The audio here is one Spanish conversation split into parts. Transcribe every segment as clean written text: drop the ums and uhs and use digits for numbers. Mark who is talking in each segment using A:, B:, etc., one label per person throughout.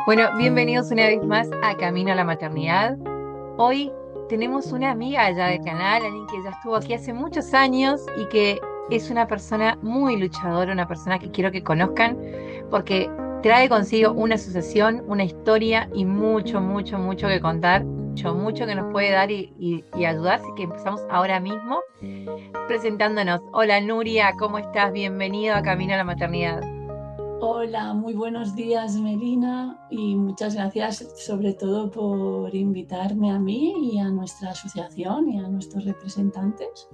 A: Bueno, bienvenidos una vez más a Camino a la Maternidad. Hoy tenemos una amiga ya del canal, alguien que ya estuvo aquí hace muchos años y que es una persona muy luchadora, una persona que quiero que conozcan porque trae consigo una asociación, una historia y mucho, mucho, mucho que contar, mucho, mucho que nos puede dar y ayudar. Así que empezamos ahora mismo presentándonos. Hola Nuria, ¿cómo estás? Bienvenido a Camino a la Maternidad.
B: Hola, muy buenos días, Melina, y muchas gracias sobre todo por invitarme a mí y a nuestra asociación y a nuestros representantes.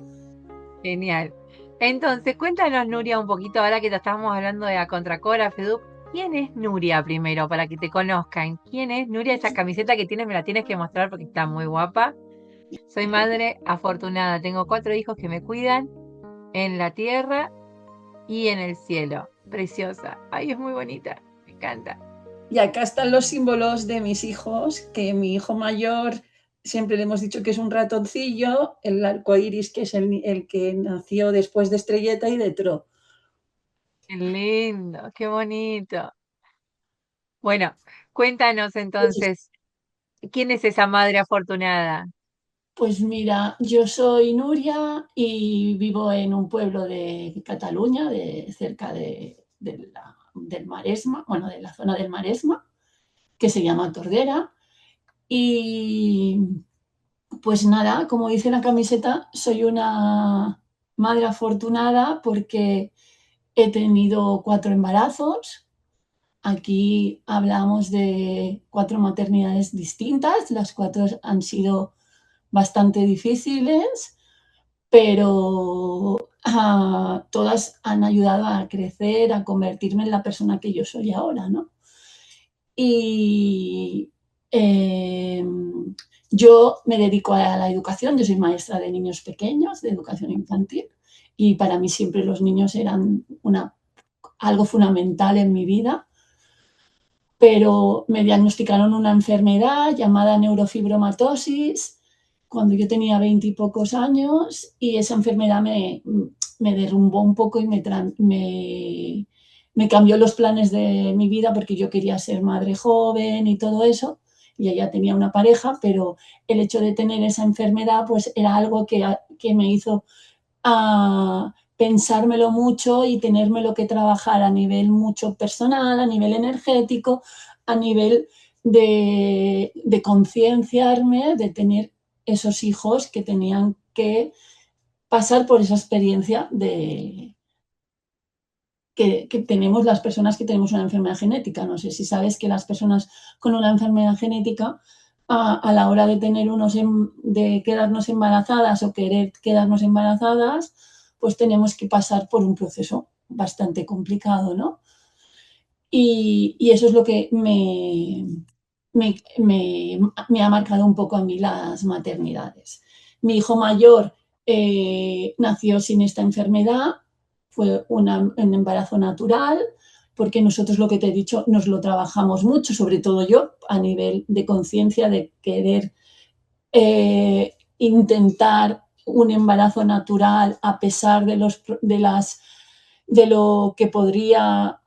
A: Genial. Entonces, cuéntanos, Nuria, un poquito ahora que te estábamos hablando de la Contracora, FEDUC. ¿Quién es Nuria primero, para que te conozcan? ¿Quién es Nuria? Esa camiseta que tienes me la tienes que mostrar porque está muy guapa. Soy madre afortunada. Tengo 4 hijos que me cuidan en la tierra y en el cielo. Preciosa. Ay, es muy bonita. Me encanta.
B: Y acá están los símbolos de mis hijos, que mi hijo mayor siempre le hemos dicho que es un ratoncillo, el arco iris, que es el que nació después de Estrelleta y de Tro.
A: Qué lindo, qué bonito. Bueno, cuéntanos entonces, ¿quién es esa madre afortunada?
B: Pues mira, yo soy Nuria y vivo en un pueblo de Cataluña, cerca del Maresma, bueno, de la zona del Maresma, que se llama Tordera. Y pues nada, como dice la camiseta, soy una madre afortunada porque he tenido 4 embarazos. Aquí hablamos de 4 maternidades distintas, las 4 han sido bastante difíciles, pero todas han ayudado a crecer, a convertirme en la persona que yo soy ahora, ¿no? Y eh, yo me dedico a la educación, yo soy maestra de niños pequeños, de educación infantil, y para mí siempre los niños eran algo fundamental en mi vida, pero me diagnosticaron una enfermedad llamada neurofibromatosis cuando yo tenía 20 y pocos años, y esa enfermedad me derrumbó un poco y me cambió los planes de mi vida porque yo quería ser madre joven y todo eso, y ella tenía una pareja, pero el hecho de tener esa enfermedad pues era algo que me hizo pensármelo mucho y tenérmelo que trabajar a nivel mucho personal, a nivel energético, a nivel de concienciarme, de tener esos hijos que tenían que pasar por esa experiencia que tenemos las personas que tenemos una enfermedad genética. No sé si sabes que las personas con una enfermedad genética, a la hora de de quedarnos embarazadas o querer quedarnos embarazadas, pues tenemos que pasar por un proceso bastante complicado, ¿no? Y eso es lo que me ha marcado un poco a mí las maternidades. Mi hijo mayor nació sin esta enfermedad, fue un embarazo natural, porque nosotros lo que te he dicho nos lo trabajamos mucho, sobre todo yo, a nivel de conciencia, de querer intentar un embarazo natural a pesar de lo que podría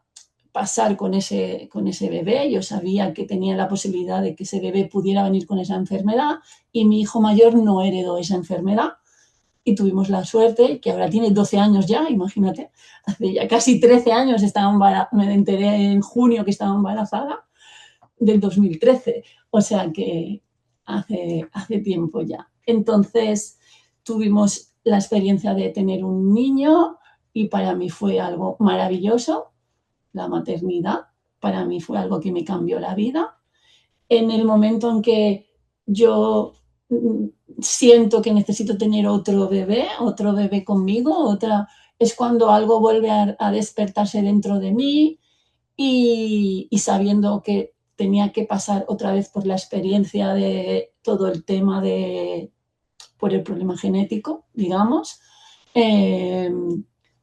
B: pasar con ese bebé. Yo sabía que tenía la posibilidad de que ese bebé pudiera venir con esa enfermedad, y mi hijo mayor no heredó esa enfermedad, y tuvimos la suerte que ahora tiene 12 años ya, imagínate, hace ya casi 13 años me enteré en junio que estaba embarazada, del 2013, o sea que hace tiempo ya. Entonces tuvimos la experiencia de tener un niño y para mí fue algo maravilloso. La maternidad para mí fue algo que me cambió la vida. En el momento en que yo siento que necesito tener otro bebé conmigo, es cuando algo vuelve a despertarse dentro de mí, y sabiendo que tenía que pasar otra vez por la experiencia de todo el tema por el problema genético, digamos. Eh,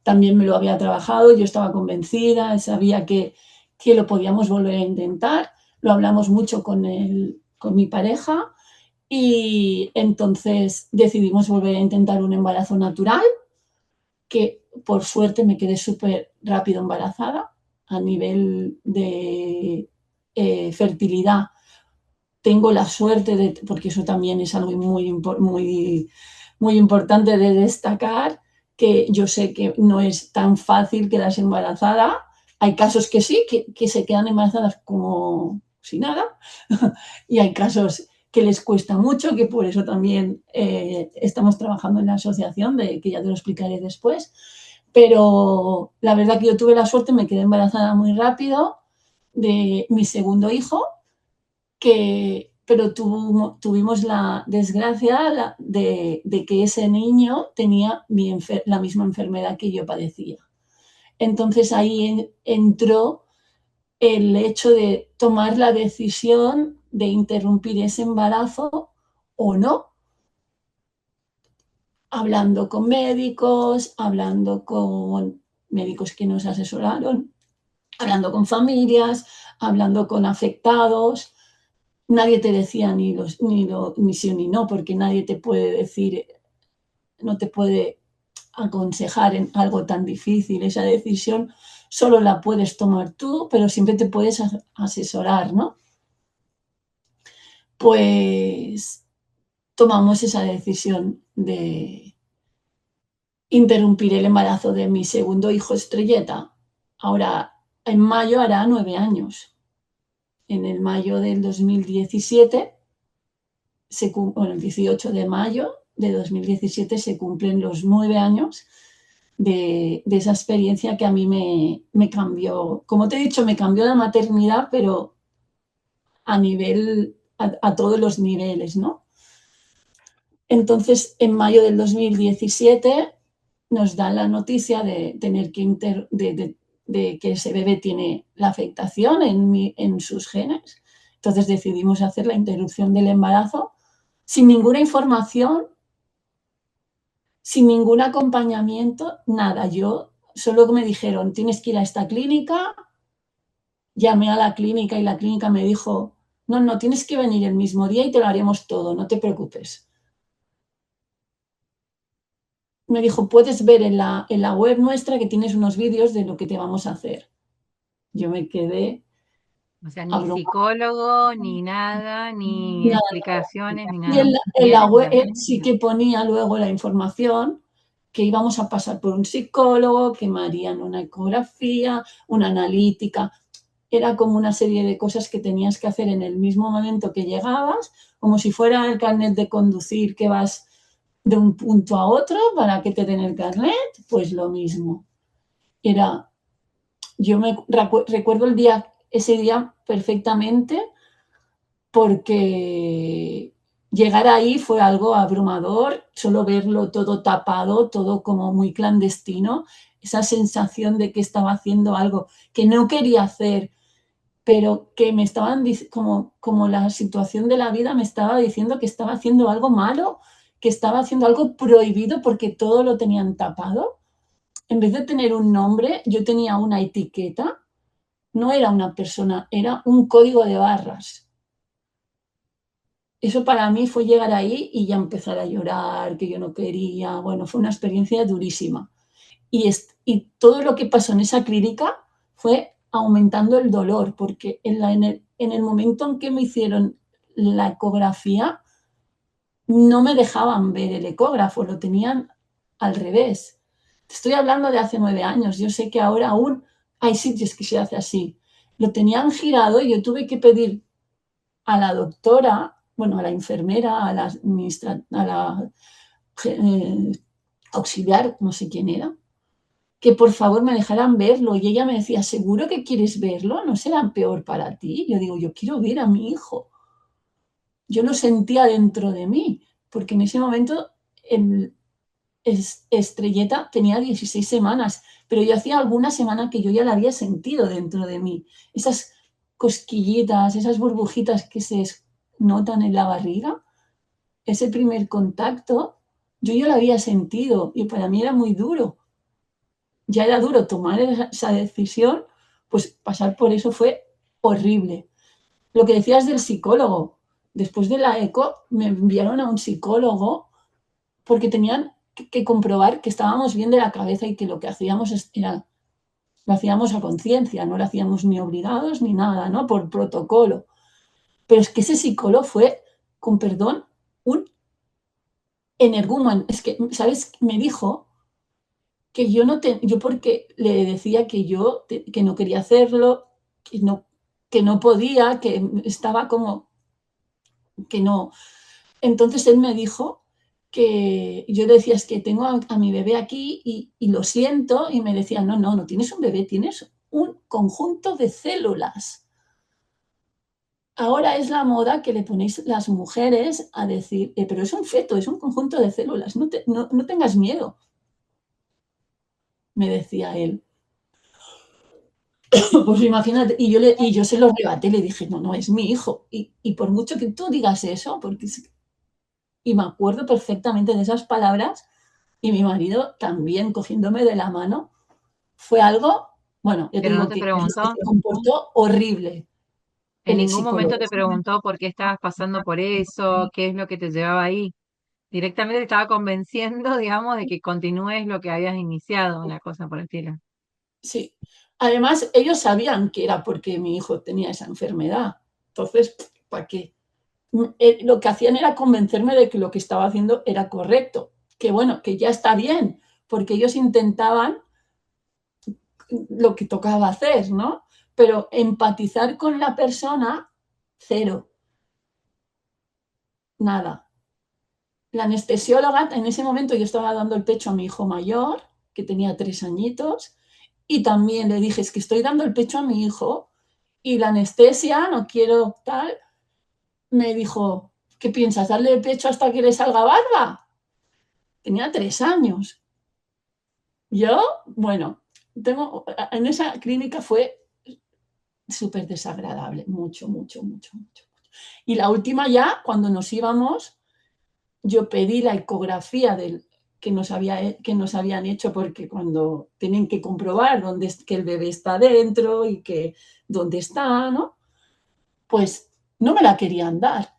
B: También me lo había trabajado, yo estaba convencida, sabía que lo podíamos volver a intentar, lo hablamos mucho con mi pareja, y entonces decidimos volver a intentar un embarazo natural, que por suerte me quedé súper rápido embarazada a nivel fertilidad. Tengo la suerte de, porque eso también es algo muy importante de destacar, que yo sé que no es tan fácil quedarse embarazada. Hay casos que sí, que se quedan embarazadas como si nada, y hay casos que les cuesta mucho, que por eso también estamos trabajando en la asociación, que ya te lo explicaré después. Pero la verdad que yo tuve la suerte, me quedé embarazada muy rápido de mi segundo hijo, pero tuvimos la desgracia de que ese niño tenía la misma enfermedad que yo padecía. Entonces ahí entró el hecho de tomar la decisión de interrumpir ese embarazo o no, hablando con médicos que nos asesoraron, hablando con familias, hablando con afectados. Nadie te decía ni sí ni no, porque nadie te puede decir, no te puede aconsejar en algo tan difícil. Esa decisión solo la puedes tomar tú, pero siempre te puedes asesorar, ¿no? Pues tomamos esa decisión de interrumpir el embarazo de mi segundo hijo Estrelleta. Ahora, en mayo hará 9 años. En el mayo del 2017, el 18 de mayo de 2017 se cumplen los 9 años de esa experiencia que a mí me cambió. Como te he dicho, me cambió la maternidad, pero a todos los niveles, ¿no? Entonces, en mayo del 2017 nos dan la noticia de tener de que ese bebé tiene la afectación en sus genes. Entonces decidimos hacer la interrupción del embarazo sin ninguna información, sin ningún acompañamiento, nada. Yo solo me dijeron, tienes que ir a esta clínica. Llamé a la clínica y la clínica me dijo, no, tienes que venir el mismo día y te lo haremos todo, no te preocupes. Me dijo, puedes ver en la web nuestra que tienes unos vídeos de lo que te vamos a hacer. Yo me quedé
A: O sea, ni
B: abrumada.
A: psicólogo, ni nada, ni
B: Nada.
A: explicaciones, ni
B: Y
A: nada.
B: en la web
A: Directamente.
B: sí que ponía luego la información que íbamos a pasar por un psicólogo, que me harían una ecografía, una analítica. Era como una serie de cosas que tenías que hacer en el mismo momento que llegabas, como si fuera el carnet de conducir que vas de un punto a otro para que te den el carnet, pues lo mismo. Era, yo me recuerdo ese día perfectamente, porque llegar ahí fue algo abrumador, solo verlo todo tapado, todo como muy clandestino, esa sensación de que estaba haciendo algo que no quería hacer, pero que me estaban como la situación de la vida me estaba diciendo que estaba haciendo algo malo, que estaba haciendo algo prohibido porque todo lo tenían tapado. En vez de tener un nombre, yo tenía una etiqueta, no era una persona, era un código de barras. Eso para mí fue llegar ahí y ya empezar a llorar, que yo no quería. Bueno, fue una experiencia durísima. Y todo lo que pasó en esa clínica fue aumentando el dolor, porque en el momento en que me hicieron la ecografía, no me dejaban ver el ecógrafo, lo tenían al revés. Estoy hablando de hace 9 años, yo sé que ahora aún hay sitios que se hace así. Lo tenían girado y yo tuve que pedir a la doctora, bueno, a la enfermera, a la auxiliar, no sé quién era, que por favor me dejaran verlo. Y ella me decía, ¿seguro que quieres verlo? ¿No será peor para ti? Yo digo, yo quiero ver a mi hijo. Yo lo sentía dentro de mí, porque en ese momento el, Estrelleta tenía 16 semanas, pero yo hacía alguna semana que yo ya la había sentido dentro de mí. Esas cosquillitas, esas burbujitas que se notan en la barriga, ese primer contacto, yo ya lo había sentido y para mí era muy duro. Ya era duro tomar esa decisión, pues pasar por eso fue horrible. Lo que decías del psicólogo, después de la eco me enviaron a un psicólogo porque tenían que comprobar que estábamos bien de la cabeza y que lo que hacíamos era Lo hacíamos a conciencia, no lo hacíamos ni obligados ni nada, ¿no? Por protocolo. Pero es que ese psicólogo fue, con perdón, un energúmeno. Es que, ¿sabes? Me dijo que yo porque le decía que que no quería hacerlo, que no podía, que estaba como, que no. Entonces él me dijo que yo le decía, es que tengo a mi bebé aquí y lo siento, y me decía, no, no, no tienes un bebé, tienes un conjunto de células. Ahora es la moda que le ponéis las mujeres a decir, pero es un feto, es un conjunto de células, no tengas miedo, me decía él. Pues imagínate, y yo se lo rebaté, le dije, no, no, es mi hijo. Y por mucho que tú digas eso, y me acuerdo perfectamente de esas palabras, y mi marido también cogiéndome de la mano, fue algo, bueno, yo te
A: Pero no
B: digo
A: te
B: que
A: preguntó,
B: se comportó horrible
A: en
B: el
A: ningún momento
B: psicólogo.
A: te preguntó por qué estabas pasando por eso, qué es lo que te llevaba ahí. Directamente te estaba convenciendo, digamos, de que continúes lo que habías iniciado, una cosa por el estilo.
B: Sí. Además, ellos sabían que era porque mi hijo tenía esa enfermedad. Entonces, ¿para qué? Lo que hacían era convencerme de que lo que estaba haciendo era correcto, que bueno, que ya está bien, porque ellos intentaban lo que tocaba hacer, ¿no? Pero empatizar con la persona, cero, nada. La anestesióloga, en ese momento yo estaba dando el pecho a mi hijo mayor, que tenía 3 añitos, y también le dije, es que estoy dando el pecho a mi hijo, y la anestesia, no quiero tal, me dijo, ¿qué piensas? ¿Darle el pecho hasta que le salga barba? Tenía 3 años. Yo, bueno, en esa clínica fue súper desagradable, mucho, mucho, mucho, mucho. Y la última ya, cuando nos íbamos, yo pedí la ecografía que nos habían hecho, porque cuando tienen que comprobar que el bebé está dentro y que dónde está, ¿no? Pues no me la querían dar.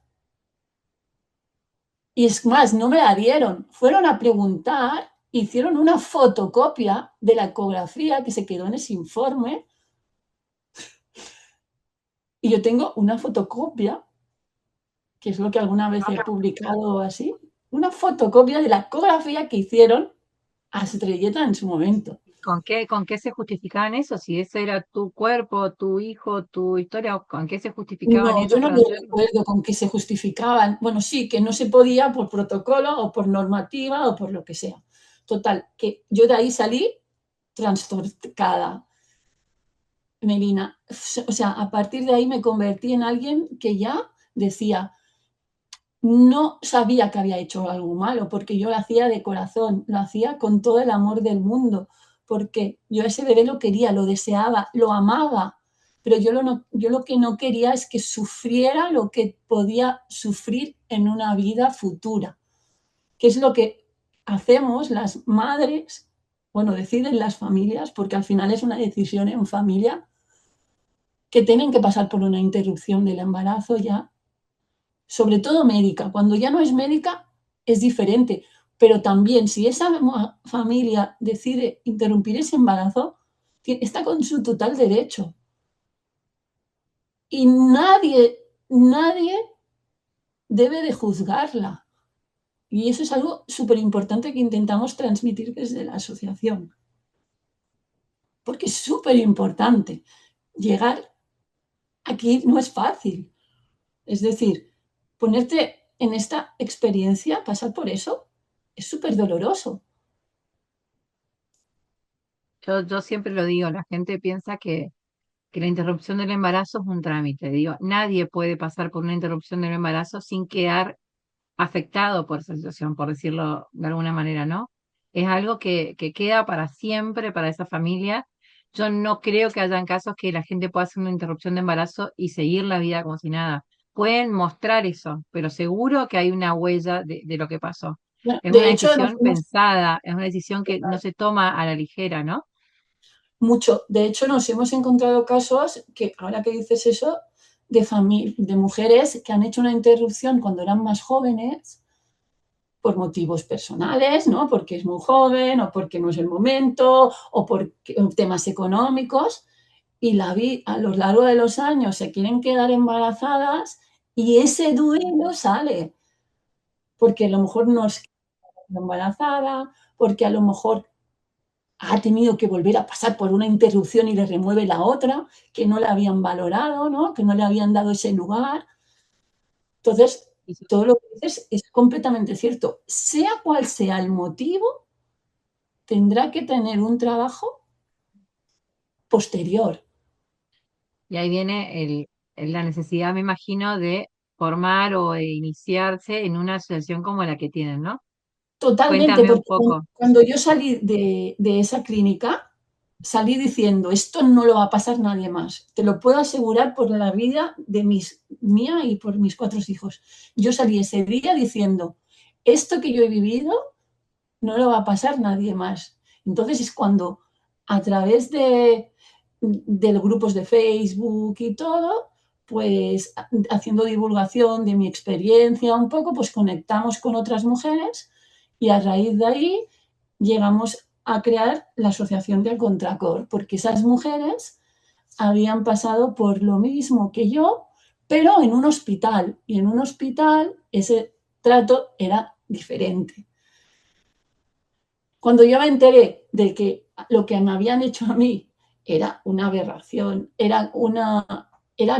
B: Y es más, no me la dieron. Fueron a preguntar, hicieron una fotocopia de la ecografía que se quedó en ese informe, y yo tengo una fotocopia, que es lo que alguna vez he publicado así, una fotocopia de la ecografía que hicieron a Estrelleta en su momento.
A: Con qué se justificaban eso? Si ese era tu cuerpo, tu hijo, tu historia, ¿con qué se justificaban
B: No, yo
A: eso
B: no
A: para
B: lo
A: hacerlo?
B: recuerdo con que se justificaban. Bueno, sí, que no se podía por protocolo o por normativa o por lo que sea. Total, que yo de ahí salí trastornada, Melina. O sea, a partir de ahí me convertí en alguien que ya decía, no sabía que había hecho algo malo, porque yo lo hacía de corazón, lo hacía con todo el amor del mundo, porque yo a ese bebé lo quería, lo deseaba, lo amaba, pero yo lo que no quería es que sufriera lo que podía sufrir en una vida futura, que es lo que hacemos las madres, bueno, deciden las familias, porque al final es una decisión en familia, que tienen que pasar por una interrupción del embarazo ya, sobre todo médica. Cuando ya no es médica es diferente, pero también si esa familia decide interrumpir ese embarazo, está con su total derecho. Y nadie debe de juzgarla. Y eso es algo súper importante que intentamos transmitir desde la asociación, porque es súper importante. Llegar aquí no es fácil. Es decir, ponerte en esta experiencia, pasar por eso, es súper doloroso.
A: Yo siempre lo digo, la gente piensa que la interrupción del embarazo es un trámite. Digo, nadie puede pasar por una interrupción del embarazo sin quedar afectado por esa situación, por decirlo de alguna manera, ¿no? Es algo que queda para siempre para esa familia. Yo no creo que hayan casos que la gente pueda hacer una interrupción de embarazo y seguir la vida como si nada. Pueden mostrar eso, pero seguro que hay una huella de lo que pasó.
B: Bueno,
A: Es una
B: de hecho, nos
A: decisión
B: hemos,
A: pensada, es una decisión que no se toma a la ligera, ¿no?
B: mucho, de hecho, nos hemos encontrado casos que, ahora que dices eso, de mujeres que han hecho una interrupción cuando eran más jóvenes, por motivos personales, ¿no? Porque es muy joven o porque no es el momento o por temas económicos y a lo largo de los años se quieren quedar embarazadas y ese duelo sale porque a lo mejor no es embarazada, porque a lo mejor ha tenido que volver a pasar por una interrupción y le remueve la otra, que no la habían valorado, ¿no? Que no le habían dado ese lugar. Entonces, todo lo que dices es completamente cierto. Sea cual sea el motivo, tendrá que tener un trabajo posterior.
A: Y ahí viene la necesidad, me imagino, de formar o de iniciarse en una asociación como la que tienen, ¿no?
B: Totalmente,
A: Cuéntame un
B: porque
A: poco.
B: cuando yo salí de esa clínica, salí diciendo, esto no lo va a pasar nadie más. Te lo puedo asegurar por la vida de mía y por mis 4 hijos. Yo salí ese día diciendo, esto que yo he vivido no lo va a pasar nadie más. Entonces es cuando a través de los grupos de Facebook y todo, pues haciendo divulgación de mi experiencia un poco, pues conectamos con otras mujeres y a raíz de ahí llegamos a crear la asociación del Contracor, porque esas mujeres habían pasado por lo mismo que yo, pero en un hospital. Y en un hospital ese trato era diferente. Cuando yo me enteré de que lo que me habían hecho a mí era una aberración, era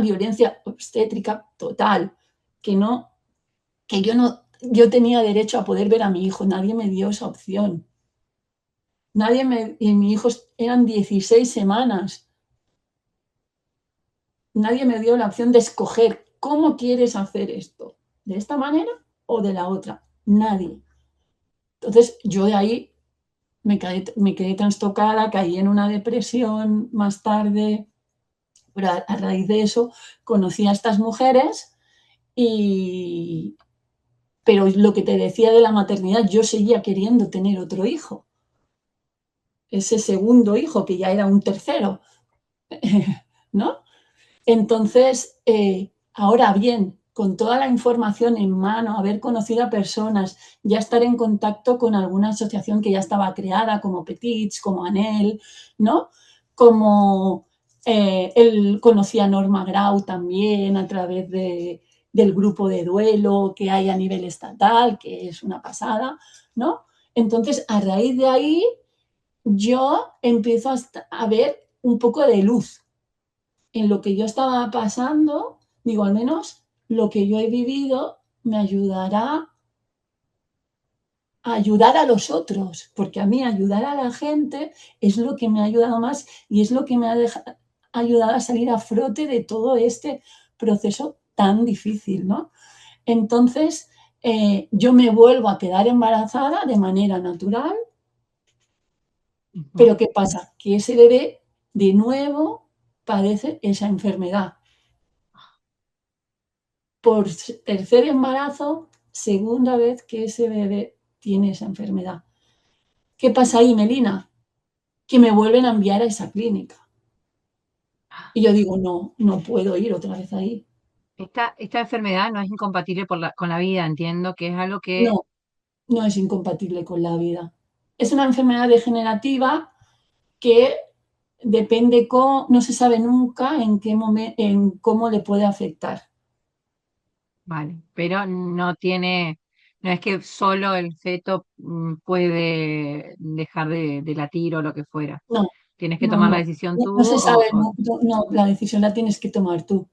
B: violencia obstétrica total, que no, que yo no, yo tenía derecho a poder ver a mi hijo, nadie me dio esa opción. Y mi hijo eran 16 semanas. Nadie me dio la opción de escoger cómo quieres hacer esto, de esta manera o de la otra. Nadie. Entonces yo de ahí me quedé trastocada, caí en una depresión más tarde, pero a raíz de eso conocí a estas mujeres y, pero lo que te decía de la maternidad, yo seguía queriendo tener otro hijo, ese segundo hijo que ya era un tercero, ¿no? Entonces, ahora bien, con toda la información en mano, haber conocido a personas, ya estar en contacto con alguna asociación que ya estaba creada, como Petits, como ANEL, ¿no? Como él conocía a Norma Grau también a través del grupo de duelo que hay a nivel estatal, que es una pasada, ¿no? Entonces, a raíz de ahí, yo empiezo a ver un poco de luz en lo que yo estaba pasando, digo, al menos lo que yo he vivido me ayudará a ayudar a los otros, porque a mí ayudar a la gente es lo que me ha ayudado más y es lo que me ha ayudado a salir a flote de todo este proceso tan difícil, ¿no? Entonces, yo me vuelvo a quedar embarazada de manera natural,
A: Ujú.
B: pero ¿qué pasa? Que ese bebé de nuevo padece esa enfermedad. Por tercer embarazo, segunda vez que ese bebé tiene esa enfermedad. ¿Qué pasa ahí, Melina? Que me vuelven a enviar a esa clínica. Y yo digo, no, no puedo ir otra vez ahí.
A: Esta enfermedad no es incompatible con la vida, entiendo que es algo que,
B: No, no es incompatible con la vida. Es una enfermedad degenerativa que depende, no se sabe nunca en qué momento, en cómo le puede afectar.
A: vale, pero no tiene, no es que solo el feto puede dejar de latir o lo que fuera.
B: No,
A: Tienes que
B: no,
A: tomar la
B: no.
A: decisión
B: No,
A: tú
B: no se sabe,
A: o
B: no, no, la decisión la tienes que tomar tú,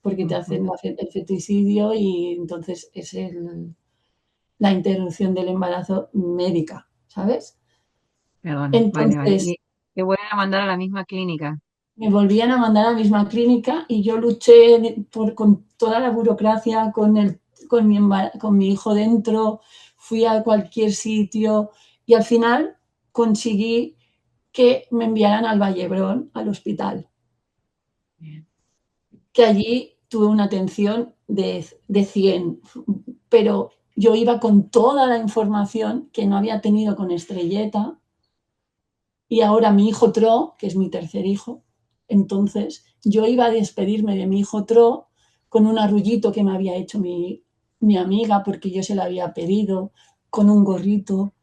B: porque te
A: ujú,
B: hacen el feticidio y entonces es la interrupción del embarazo médica, ¿sabes?
A: perdona, vale, vale.
B: Entonces
A: Y te vuelven a mandar a la misma clínica.
B: me volvían a mandar a la misma clínica y yo luché con toda la burocracia, con mi hijo dentro, fui a cualquier sitio y al final conseguí que me enviaran al Vallebrón, al hospital,
A: Bien.
B: que allí tuve una atención de 100, pero yo iba con toda la información que no había tenido con Estrelleta y ahora mi hijo Tro, que es mi tercer hijo, entonces yo iba a despedirme de mi hijo Tro con un arrullito que me había hecho mi mi amiga, porque yo se la había pedido, con un gorrito,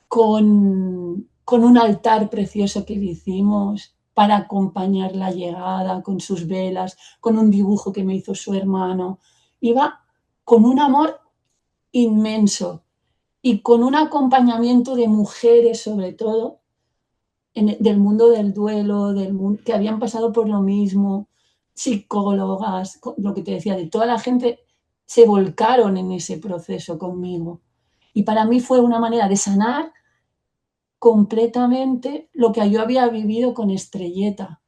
B: con un altar precioso que le hicimos para acompañar la llegada, con sus velas, con un dibujo que me hizo su hermano. Iba con un amor inmenso y con un acompañamiento de mujeres, sobre todo, del mundo del duelo, que habían pasado por lo mismo, psicólogas, lo que te decía, de toda la gente, se volcaron en ese proceso conmigo. Y para mí fue una manera de sanar completamente lo que yo había vivido con Estrelleta.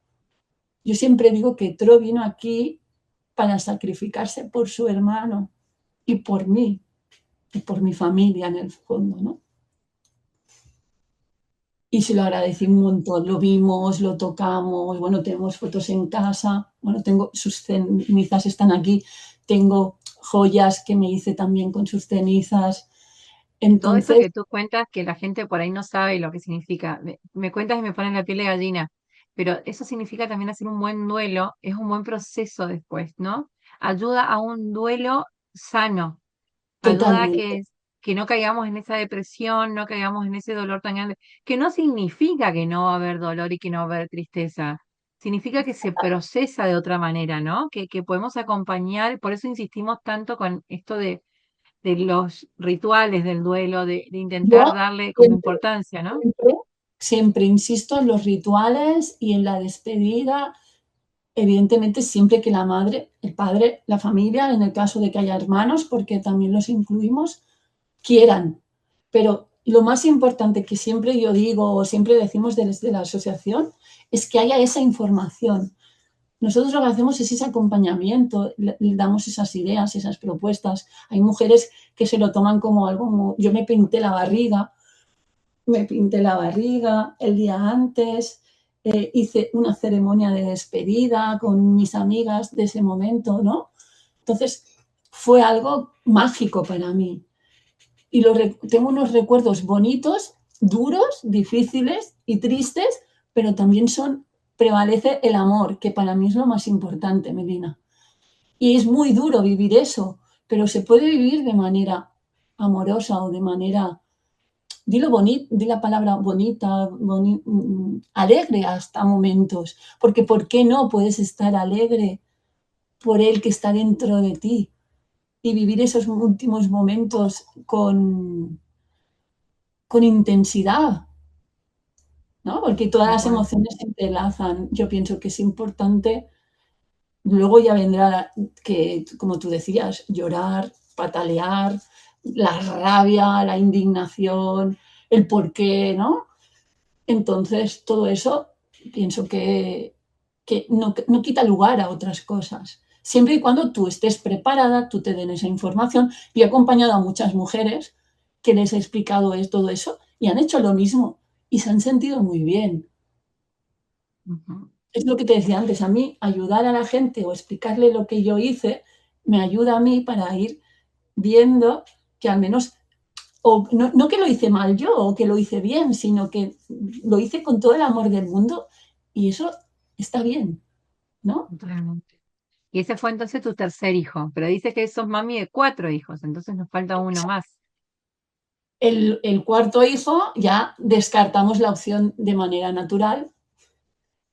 B: Yo siempre digo que Tro vino aquí para sacrificarse por su hermano y por mí, y por mi familia en el fondo, ¿no? Y se lo agradecí un montón, lo vimos, lo tocamos, bueno, tenemos fotos en casa, bueno, tengo sus cenizas están aquí, tengo joyas que me hice también con sus cenizas.
A: Todo eso
B: Entonces,
A: que tú cuentas, que la gente por ahí no sabe lo que significa. Me cuentas y me ponen la piel de gallina, pero eso significa también hacer un buen duelo, es un buen proceso después, ¿no? Ayuda a un duelo sano, ayuda a
B: totalmente,
A: que no caigamos en esa depresión, no caigamos en ese dolor tan grande, que no significa que no va a haber dolor y que no va a haber tristeza. Significa que se procesa de otra manera, ¿no? Que podemos acompañar, por eso insistimos tanto con esto de los rituales del duelo, de intentar
B: yo
A: darle como
B: siempre,
A: importancia, ¿no?
B: siempre, siempre insisto en los rituales y en la despedida, evidentemente siempre que la madre, el padre, la familia, en el caso de que haya hermanos, porque también los incluimos, quieran. Pero lo más importante que siempre yo digo o siempre decimos desde la asociación es que haya esa información. Nosotros lo que hacemos es ese acompañamiento, le damos esas ideas, esas propuestas. Hay mujeres que se lo toman como algo, como, yo me pinté la barriga el día antes, hice una ceremonia de despedida con mis amigas de ese momento, ¿no? Entonces fue algo mágico para mí y tengo unos recuerdos bonitos, duros, difíciles y tristes, pero también prevalece el amor, que para mí es lo más importante, Melina. Y es muy duro vivir eso, pero se puede vivir de manera amorosa o de manera, dilo bonito, di la palabra bonita, alegre hasta momentos, porque ¿por qué no puedes estar alegre por él que está dentro de ti y vivir esos últimos momentos con intensidad, ¿no? Porque todas
A: Tal
B: las
A: cual.
B: emociones se entrelazan. Yo pienso que es importante, luego ya vendrá que, como tú decías, llorar, patalear, la rabia, la indignación, el por qué, ¿no? Entonces, todo eso pienso que no quita lugar a otras cosas. Siempre y cuando tú estés preparada, tú te den esa información. Yo he acompañado a muchas mujeres que les he explicado todo eso y han hecho lo mismo y se han sentido muy bien.
A: Ujú.
B: Es lo que te decía antes, a mí ayudar a la gente o explicarle lo que yo hice me ayuda a mí para ir viendo que al menos, o no que lo hice mal yo o que lo hice bien, sino que lo hice con todo el amor del mundo y eso está bien, ¿no?
A: Totalmente. Y ese fue entonces tu tercer hijo, pero dices que sos mami de cuatro hijos, entonces nos falta uno más.
B: El cuarto hijo ya descartamos la opción de manera natural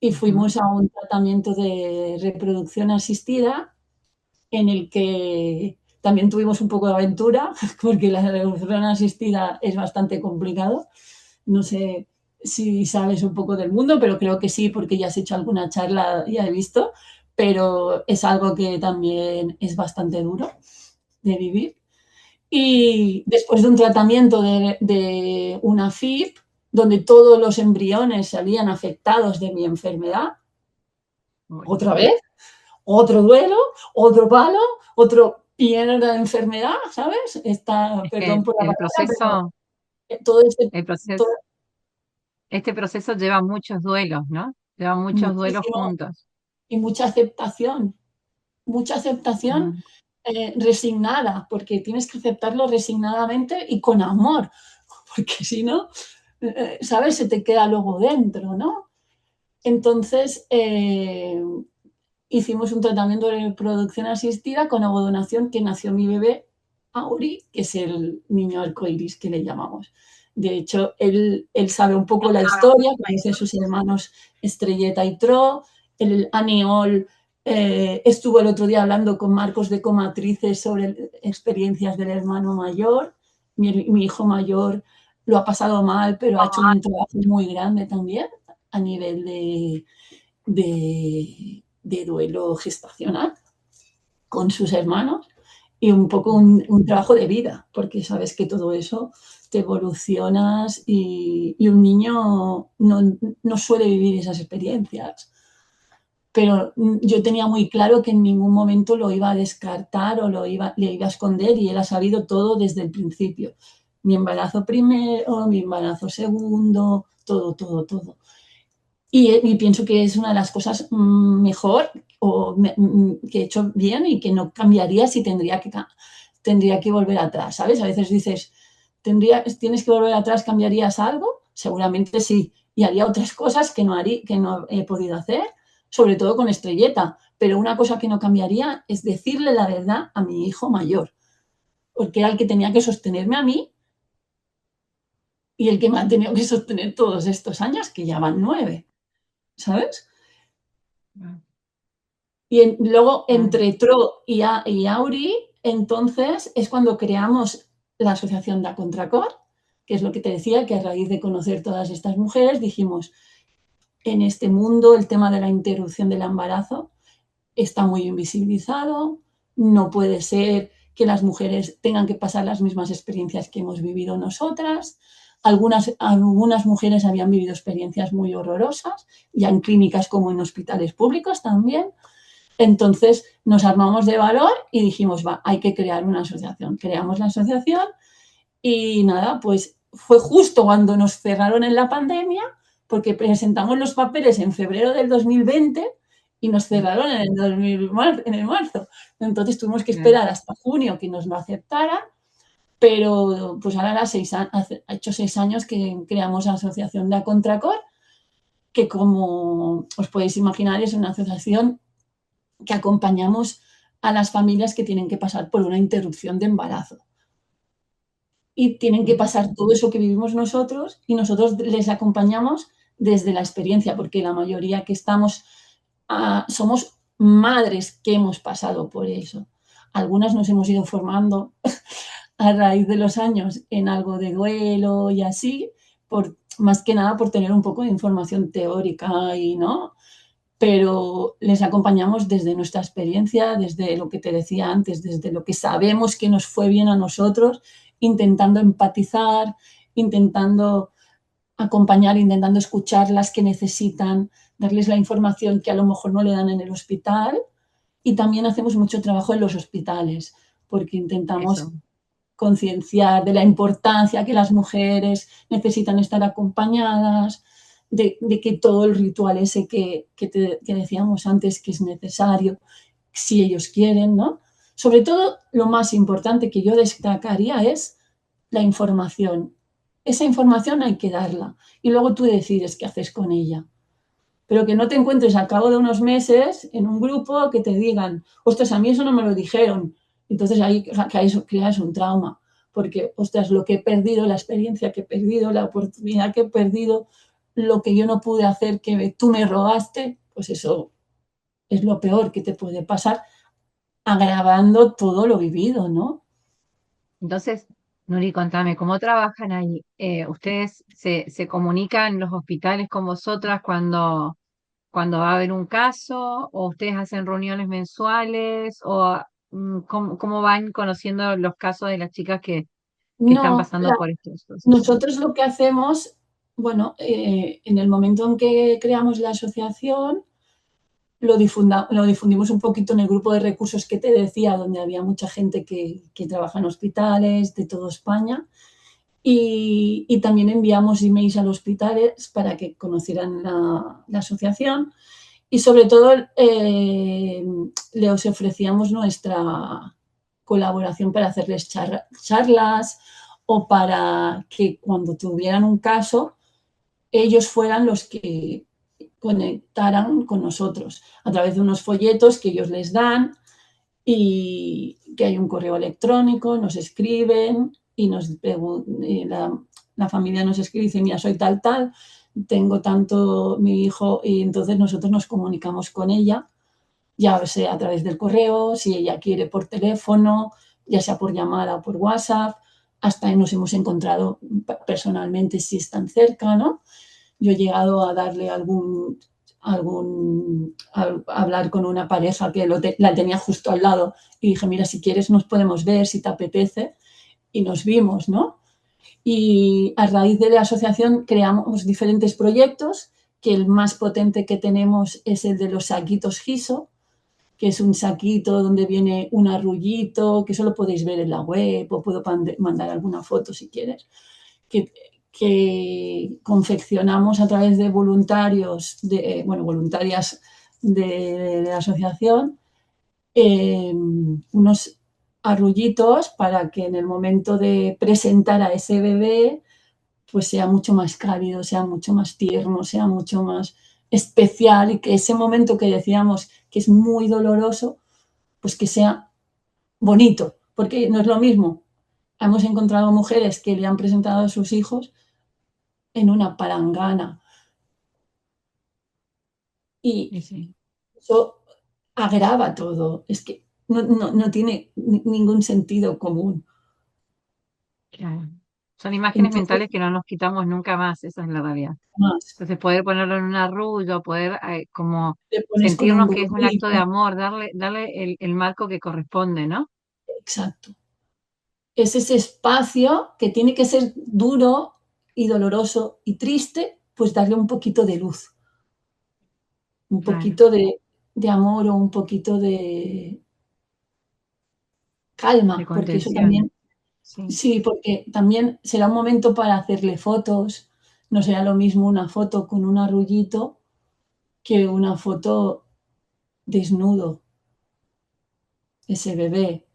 B: y
A: Ujú.
B: fuimos a un tratamiento de reproducción asistida en el que también tuvimos un poco de aventura, porque la reproducción asistida es bastante complicado. No sé si sabes un poco del mundo, pero creo que sí, porque ya has hecho alguna charla, ya he visto, pero es algo que también es bastante duro de vivir. Y después de un tratamiento de una FIP, donde todos los embriones salían afectados de mi enfermedad,
A: Uy,
B: otra vez, otro duelo, otro palo, otro mierda de enfermedad, ¿sabes?
A: es que
B: Perdón por la palabra, pero todo ese,
A: el proceso,
B: todo,
A: este proceso lleva muchos duelos, ¿no? Lleva muchos duelos
B: muchísimo
A: juntos.
B: y mucha aceptación
A: Mm,
B: resignada, porque tienes que aceptarlo resignadamente y con amor, porque si no, ¿sabes? Se te queda luego dentro, ¿no? Entonces, hicimos un tratamiento de reproducción asistida con ovodonación que nació mi bebé Auri, que es el niño arcoiris que le llamamos. De hecho, él sabe un poco la historia, conoce a sus hermanos Estrelleta y Tro. El Aniol estuvo el otro día hablando con Marcos de Comatrices sobre experiencias del hermano mayor. Mi hijo mayor lo ha pasado mal, pero ha hecho un trabajo muy grande también a nivel de duelo gestacional con sus hermanos y un poco un trabajo de vida, porque sabes que todo eso te evolucionas y un niño no suele vivir esas experiencias. Pero yo tenía muy claro que en ningún momento lo iba a descartar o le iba a esconder y él ha sabido todo desde el principio. Mi embarazo primero, mi embarazo segundo, todo, todo, todo. Y pienso que es una de las cosas mejor que he hecho bien y que no cambiaría si tendría que volver atrás, ¿sabes? A veces dices, tienes que volver atrás, ¿cambiarías algo? Seguramente sí. Y haría otras cosas que no he podido hacer, sobre todo con Estrelleta. Pero una cosa que no cambiaría es decirle la verdad a mi hijo mayor, porque era el que tenía que sostenerme a mí y el que me ha tenido que sostener todos estos años, que ya van 9, ¿sabes? Y luego entre Tro y Auri, entonces es cuando creamos la asociación Da Contracor, que es lo que te decía, que a raíz de conocer todas estas mujeres dijimos, en este mundo el tema de la interrupción del embarazo está muy invisibilizado, no puede ser que las mujeres tengan que pasar las mismas experiencias que hemos vivido nosotras. Algunas mujeres habían vivido experiencias muy horrorosas, ya en clínicas como en hospitales públicos también. Entonces nos armamos de valor y dijimos, va, hay que crear una asociación. Creamos la asociación y nada, pues fue justo cuando nos cerraron en la pandemia, porque presentamos los papeles en febrero del 2020 y nos cerraron en el marzo. Entonces tuvimos que esperar hasta junio que nos lo aceptaran, pero pues ahora ha hecho 6 años que creamos la asociación de Contracor, que como os podéis imaginar es una asociación que acompañamos a las familias que tienen que pasar por una interrupción de embarazo. Y tienen que pasar todo eso que vivimos nosotros y nosotros les acompañamos desde la experiencia, porque la mayoría que estamos somos madres que hemos pasado por eso. Algunas nos hemos ido formando a raíz de los años en algo de duelo y así, más que nada por tener un poco de información teórica y no, pero les acompañamos desde nuestra experiencia, desde lo que te decía antes, desde lo que sabemos que nos fue bien a nosotros, intentando empatizar, intentando acompañar, intentando escuchar las que necesitan, darles la información que a lo mejor no le dan en el hospital. Y también hacemos mucho trabajo en los hospitales, porque intentamos
A: Eso.
B: concienciar de la importancia que las mujeres necesitan estar acompañadas, de que todo el ritual ese que decíamos antes que es necesario, si ellos quieren, ¿no? Sobre todo, lo más importante que yo destacaría es la información. Esa información hay que darla y luego tú decides qué haces con ella. Pero que no te encuentres al cabo de unos meses en un grupo que te digan, ostras, a mí eso no me lo dijeron. Entonces ahí creas un trauma, porque, ostras, lo que he perdido, la experiencia que he perdido, la oportunidad que he perdido, lo que yo no pude hacer, que tú me robaste, pues eso es lo peor que te puede pasar, agravando todo lo vivido, ¿no?
A: Entonces, Nuri, contame, ¿cómo trabajan ahí? ¿Ustedes se comunican en los hospitales con vosotras cuando va a haber un caso? ¿O ustedes hacen reuniones mensuales? ¿O cómo van conociendo los casos de las chicas que están
B: No,
A: pasando por estos procesos?
B: nosotros lo que hacemos, bueno, en el momento en que creamos la asociación, lo difundimos un poquito en el grupo de recursos que te decía, donde había mucha gente que trabaja en hospitales de toda España. Y también enviamos emails a los hospitales para que conocieran la asociación. Y sobre todo les ofrecíamos nuestra colaboración para hacerles charlas o para que cuando tuvieran un caso, ellos fueran los que conectaran con nosotros a través de unos folletos que ellos les dan y que hay un correo electrónico, nos escriben y la familia nos escribe y dice, mira, soy tal, tal, tengo tanto mi hijo, y entonces nosotros nos comunicamos con ella, ya sea a través del correo, si ella quiere por teléfono, ya sea por llamada o por WhatsApp, hasta nos hemos encontrado personalmente si están cerca, ¿no? Yo he llegado a darle a hablar con una pareja que la tenía justo al lado y dije, mira, si quieres nos podemos ver, si te apetece, y nos vimos, ¿no? Y a raíz de la asociación creamos diferentes proyectos, que el más potente que tenemos es el de los saquitos Giso, que es un saquito donde viene un arrullito, que eso lo podéis ver en la web, o puedo mandar alguna foto si quieres, que, que confeccionamos a través de voluntarios, voluntarias de la asociación, unos arrullitos para que en el momento de presentar a ese bebé pues sea mucho más cálido, sea mucho más tierno, sea mucho más especial, y que ese momento que decíamos que es muy doloroso, pues que sea bonito, porque no es lo mismo. Hemos encontrado mujeres que le han presentado a sus hijos en una palangana y
A: Sí, sí,
B: eso agrava todo. Es que no tiene ningún sentido común.
A: claro. Son imágenes
B: Entonces,
A: mentales que no nos quitamos nunca más, esa es la realidad.
B: más,
A: Entonces poder ponerlo en un arrullo, poder como
B: te pones con un
A: sentirnos que es un acto de
B: bonito.
A: amor, darle el marco que corresponde, ¿no?
B: Exacto. Es ese espacio que tiene que ser duro y doloroso y triste, pues darle un poquito de luz, un
A: Claro,
B: poquito de amor o un poquito de
A: de
B: calma, porque eso
A: contención,
B: también,
A: sí,
B: sí, porque también será un momento para hacerle fotos. No será lo mismo una foto con un arrullito que una foto desnudo, ese bebé,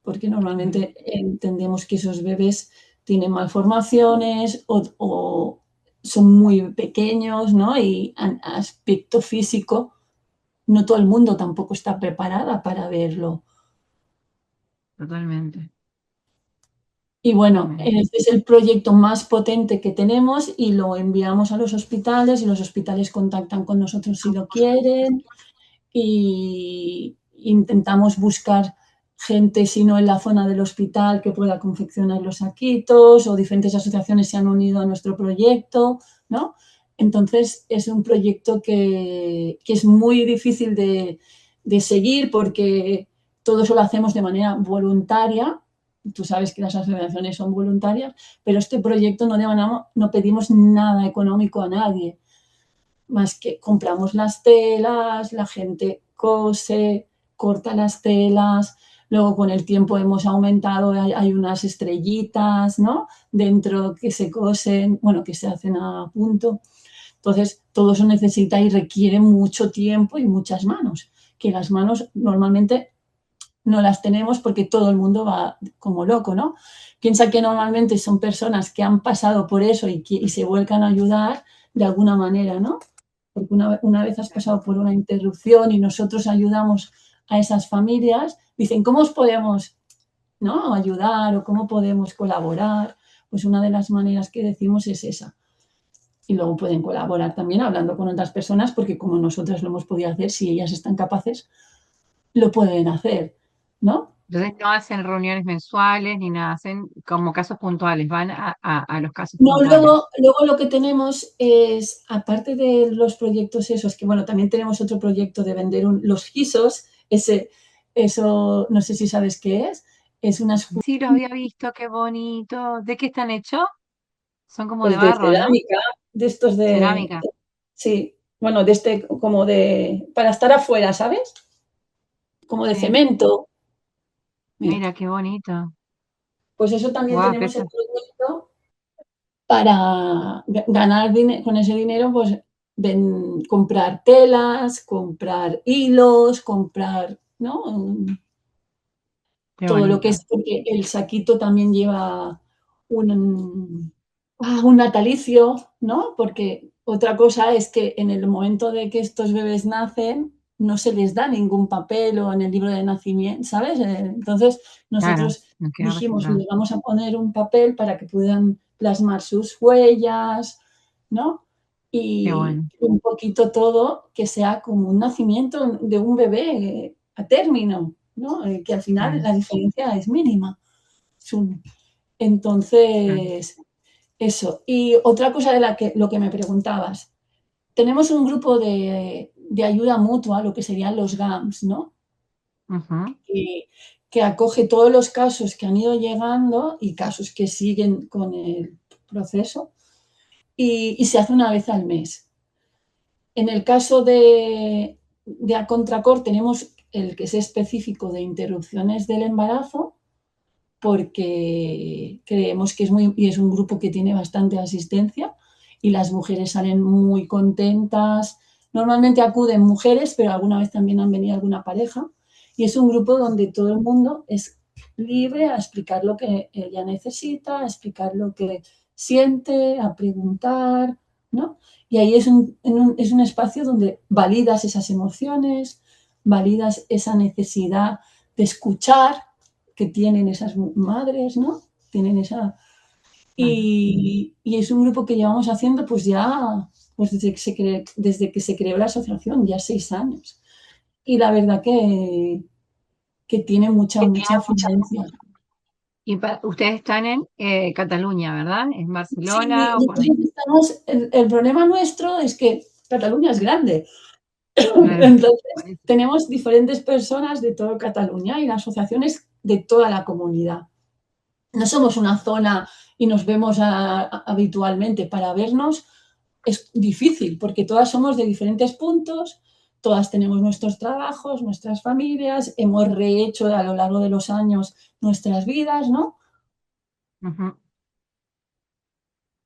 B: porque
A: claro,
B: normalmente entendemos que esos bebés tienen malformaciones o son muy pequeños, ¿no? Y aspecto físico, no todo el mundo tampoco está preparada para verlo.
A: totalmente,
B: Y bueno,
A: totalmente.
B: este es el proyecto más potente que tenemos y lo enviamos a los hospitales y los hospitales contactan con nosotros si lo quieren, y intentamos buscar gente, si no en la zona del hospital, que pueda confeccionar los saquitos, o diferentes asociaciones se han unido a nuestro proyecto, ¿no? Entonces es un proyecto que es muy difícil de seguir porque todo eso lo hacemos de manera voluntaria. Tú sabes que las asociaciones son voluntarias, pero este proyecto no pedimos nada económico a nadie, más que compramos las telas, la gente cose, corta las telas, luego con el tiempo hemos aumentado, hay unas estrellitas, ¿no? Dentro que se cosen, bueno, que se hacen a punto. Entonces, todo eso necesita y requiere mucho tiempo y muchas manos, que las manos normalmente no las tenemos porque todo el mundo va como loco, ¿no? Piensa que normalmente son personas que han pasado por eso y se vuelcan a ayudar de alguna manera, ¿no? Porque una vez has pasado por una interrupción y nosotros ayudamos a esas familias, dicen, ¿cómo os podemos, ¿no? ayudar o cómo podemos colaborar? Pues una de las maneras que decimos es esa. Y luego pueden colaborar también hablando con otras personas, porque como nosotras lo hemos podido hacer, si ellas están capaces, lo pueden hacer, ¿no?
A: Entonces no hacen reuniones mensuales ni nada, hacen como casos puntuales, van a los casos
B: No,
A: puntuales.
B: luego lo que tenemos es, aparte de los proyectos esos, que bueno, también tenemos otro proyecto de vender los guisos, eso no sé si sabes qué es unas
A: Sí, los había visto, qué bonito. ¿De qué están hechos? Son como de
B: pues de
A: barro, ¿no?
B: cerámica, de estos
A: Cerámica.
B: sí, bueno, de como para estar afuera, ¿sabes? Como de
A: Sí,
B: cemento. Mira,
A: mira, qué bonito.
B: pues eso también
A: Guau,
B: tenemos el proyecto para ganar dinero, con ese dinero, pues comprar telas, comprar hilos, comprar, ¿no?
A: qué
B: Todo lo que
A: bonito.
B: es, porque el saquito también lleva un natalicio, ¿no? Porque otra cosa es que en el momento de que estos bebés nacen, no se les da ningún papel o en el libro de nacimiento, ¿sabes? Entonces
A: Claro,
B: nosotros
A: no queda
B: dijimos,
A: registrado.
B: les vamos a poner un papel para que puedan plasmar sus huellas, ¿no?
A: Qué
B: Y
A: bueno.
B: un poquito todo que sea como un nacimiento de un bebé a término, ¿no? Que al final
A: Claro,
B: la diferencia es mínima.
A: claro.
B: Entonces, eso. Y otra cosa de lo que me preguntabas, tenemos un grupo de ayuda mutua, lo que serían los GAMS, ¿no?
A: Ujú.
B: Que, que acoge todos los casos que han ido llegando y casos que siguen con el proceso y se hace una vez al mes. En el caso de a Contracor tenemos el que es específico de interrupciones del embarazo porque creemos que y es un grupo que tiene bastante asistencia y las mujeres salen muy contentas. Normalmente acuden mujeres, pero alguna vez también han venido alguna pareja. Y es un grupo donde todo el mundo es libre a explicar lo que ella necesita, a explicar lo que siente, a preguntar, ¿no? Y ahí es un espacio donde validas esas emociones, validas esa necesidad de escuchar que tienen esas madres, ¿no? Tienen esa...
A: Claro.
B: Y es un grupo que llevamos haciendo pues ya pues desde que se creó la asociación, ya 6 años. Y la verdad que tiene
A: Que
B: mucha
A: tiene mucha-
B: afluencia.
A: Y ustedes están en Cataluña, ¿verdad? ¿En
B: Sí,
A: Barcelona o por ahí?
B: nosotros estamos, el problema nuestro es que Cataluña es grande.
A: Claro, por
B: Entonces,
A: eso.
B: tenemos diferentes personas de toda Cataluña y la asociación es de toda la comunidad. No somos una zona y nos vemos habitualmente. Para vernos es difícil porque todas somos de diferentes puntos, todas tenemos nuestros trabajos, nuestras familias, hemos rehecho a lo largo de los años nuestras vidas, ¿no?
A: Ujú.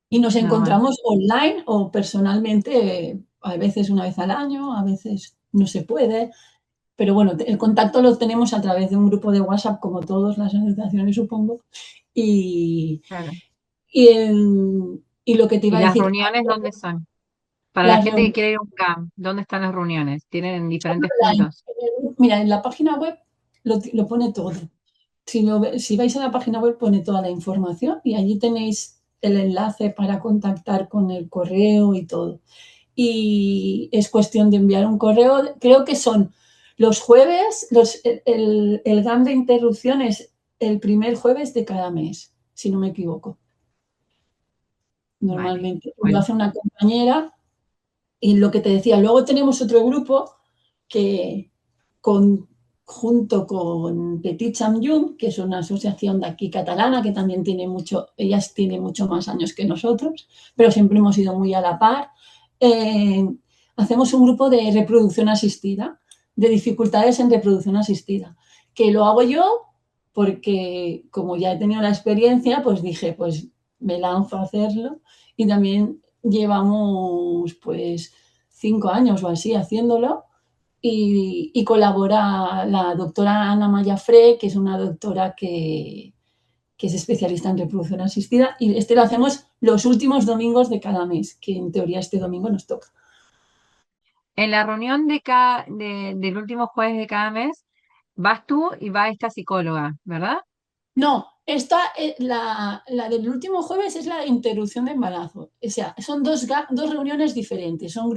B: Y nos
A: Normal.
B: encontramos online o personalmente, a veces una vez al año, a veces no se puede, pero bueno, el contacto lo tenemos a través de un grupo de WhatsApp, como todas las asociaciones, supongo, y,
A: Claro.
B: y lo que te
A: ¿Y
B: iba a
A: las
B: decir,
A: reuniones dónde son? Para la
B: las
A: gente que
B: reuniones
A: quiere ir a un camp, ¿dónde están las reuniones? ¿Tienen en
B: son
A: diferentes
B: online.
A: puntos?
B: Mira, en la página web lo pone todo. Si vais a la página web pone toda la información y allí tenéis el enlace para contactar con el correo y todo. Y es cuestión de enviar un correo. Creo que son los jueves, el GAM de interrupción es el primer jueves de cada mes, si no me equivoco.
A: Vale.
B: Normalmente lo
A: Bueno,
B: hace una compañera. Y lo que te decía, luego tenemos otro grupo que junto con Petit Champion, que es una asociación de aquí catalana, que también tiene mucho, ellas tienen mucho más años que nosotros, pero siempre hemos ido muy a la par. eh, Hacemos un grupo de reproducción asistida, de dificultades en reproducción asistida, que lo hago yo porque como ya he tenido la experiencia, pues dije, pues me lanzo a hacerlo y también llevamos pues 5 años o así haciéndolo y colabora la doctora Ana Mayafré, que es una doctora que es especialista en reproducción asistida y este lo hacemos los últimos domingos de cada mes, que en teoría este domingo nos toca.
A: en la reunión del último jueves de cada mes, vas tú y va esta psicóloga, ¿verdad?
B: No, la del último jueves es la de interrupción de embarazo. O sea, son dos reuniones diferentes, son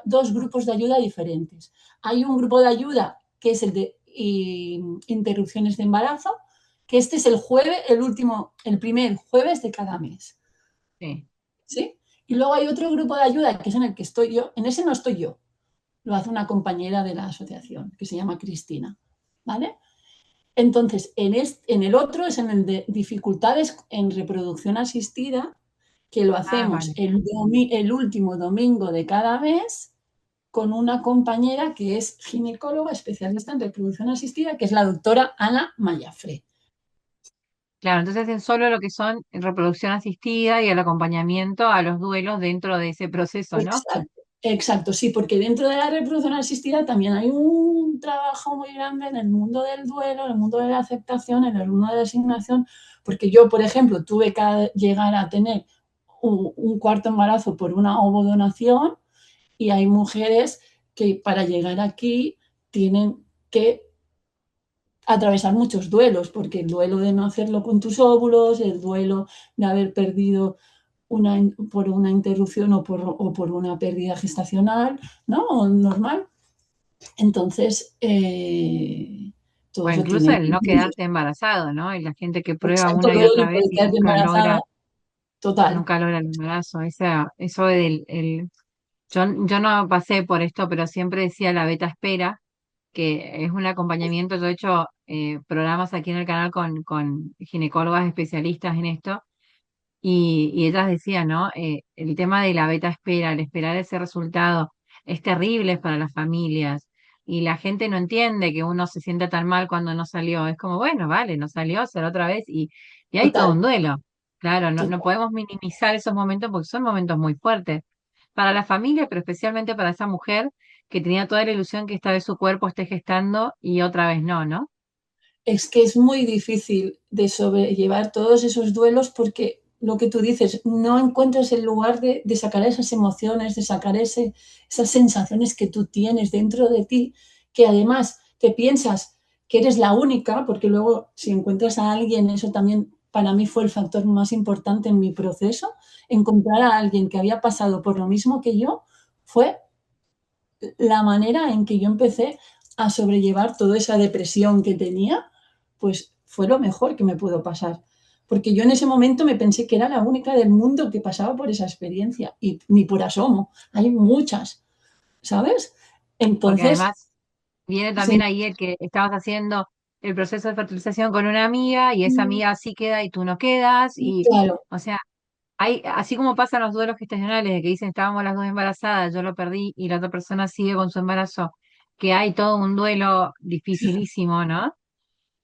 B: dos grupos de ayuda diferentes. Hay un grupo de ayuda que es el de interrupciones de embarazo, que este es el primer jueves de cada mes.
A: Sí.
B: ¿Sí? Y luego hay otro grupo de ayuda que es en el que estoy yo. En ese no estoy yo, lo hace una compañera de la asociación que se llama Cristina. ¿Vale? Entonces, en el otro es en el de dificultades en reproducción asistida, que lo
A: Ah,
B: hacemos
A: vale.
B: el último domingo de cada mes con una compañera que es ginecóloga especialista en reproducción asistida, que es la doctora Ana Mayafré.
A: Claro, entonces hacen solo lo que son reproducción asistida y el acompañamiento a los duelos dentro de ese proceso, ¿no?
B: Exacto, exacto, sí, porque dentro de la reproducción asistida también hay un trabajo muy grande en el mundo del duelo, en el mundo de la aceptación, en el mundo de la asignación, porque yo, por ejemplo, tuve que llegar a tener un cuarto embarazo por una ovodonación y hay mujeres que para llegar aquí tienen que atravesar muchos duelos, porque el duelo de no hacerlo con tus óvulos, el duelo de haber perdido por una interrupción o por una pérdida gestacional, ¿no? Normal. Entonces, todo
A: O
B: eso
A: incluso
B: tiene
A: el no quedarte embarazado, ¿no? Y la gente que prueba
B: exacto,
A: una y
B: luego
A: otra
B: de
A: vez y
B: quedarte embarazada, total.
A: nunca logra el embarazo. Eso yo no pasé por esto, pero siempre decía la beta espera, que es un acompañamiento. Yo he hecho programas aquí en el canal con ginecólogas especialistas en esto, y ellas decían, ¿no? El tema de la beta espera, el esperar ese resultado, es terrible para las familias. Y la gente no entiende que uno se sienta tan mal cuando no salió. Es como, bueno, vale, no salió, será otra vez. Y hay todo
B: Total,
A: un duelo. Claro, no
B: total.
A: podemos minimizar esos momentos porque son momentos muy fuertes para la familia, pero especialmente para esa mujer que tenía toda la ilusión que esta vez su cuerpo esté gestando y otra vez no, ¿no?
B: Es que es muy difícil de sobrellevar todos esos duelos porque lo que tú dices, no encuentras el lugar de sacar esas emociones, de sacar esas sensaciones que tú tienes dentro de ti, que además te piensas que eres la única, porque luego si encuentras a alguien, eso también para mí fue el factor más importante en mi proceso, encontrar a alguien que había pasado por lo mismo que yo, fue la manera en que yo empecé a sobrellevar toda esa depresión que tenía, pues fue lo mejor que me pudo pasar. Porque yo en ese momento me pensé que era la única del mundo que pasaba por esa experiencia y ni por asomo. Hay muchas, ¿sabes?
A: Porque
B: Entonces,
A: además viene también
B: sí,
A: ahí el que estabas haciendo el proceso de fertilización con una amiga y esa amiga sí queda y tú no quedas
B: claro,
A: o sea, así como pasan los duelos gestacionales de que dicen estábamos las dos embarazadas, yo lo perdí y la otra persona sigue con su embarazo, que hay todo un duelo dificilísimo, ¿no?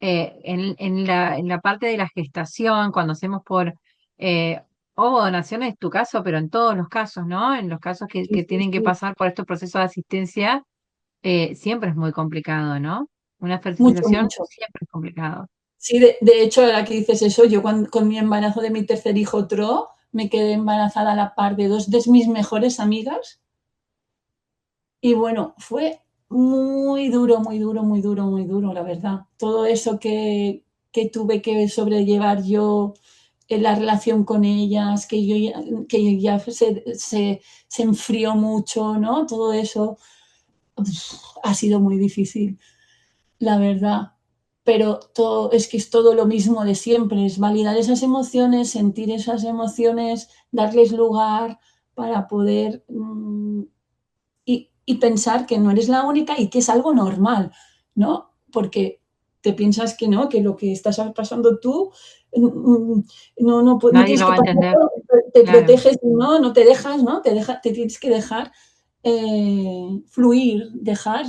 A: En la parte de la gestación, cuando hacemos por donación es tu caso, pero en todos los casos, ¿no? En los casos
B: sí,
A: que
B: sí,
A: tienen que
B: sí.
A: pasar por estos procesos de asistencia, siempre es muy complicado, ¿no? Una
B: Mucho,
A: fertilización
B: mucho.
A: siempre es complicado.
B: Sí, de hecho, ahora que dices eso, yo con mi embarazo de mi tercer hijo, Tro, me quedé embarazada a la par de dos de mis mejores amigas. Y bueno, fue muy duro, muy duro, muy duro, muy duro, la verdad. Todo eso que tuve que sobrellevar yo en la relación con ellas, que ya se enfrió mucho, ¿no? Todo eso ha sido muy difícil, la verdad. Pero todo, es que es todo lo mismo de siempre, es validar esas emociones, sentir esas emociones, darles lugar para poder y pensar que no eres la única y que es algo normal, ¿no? Porque te piensas que no, que lo que estás pasando tú no
A: Nadie
B: tienes
A: lo
B: que
A: va a entender,
B: pasarlo, te
A: claro,
B: proteges, no te dejas, ¿no? Te tienes que dejar fluir, dejar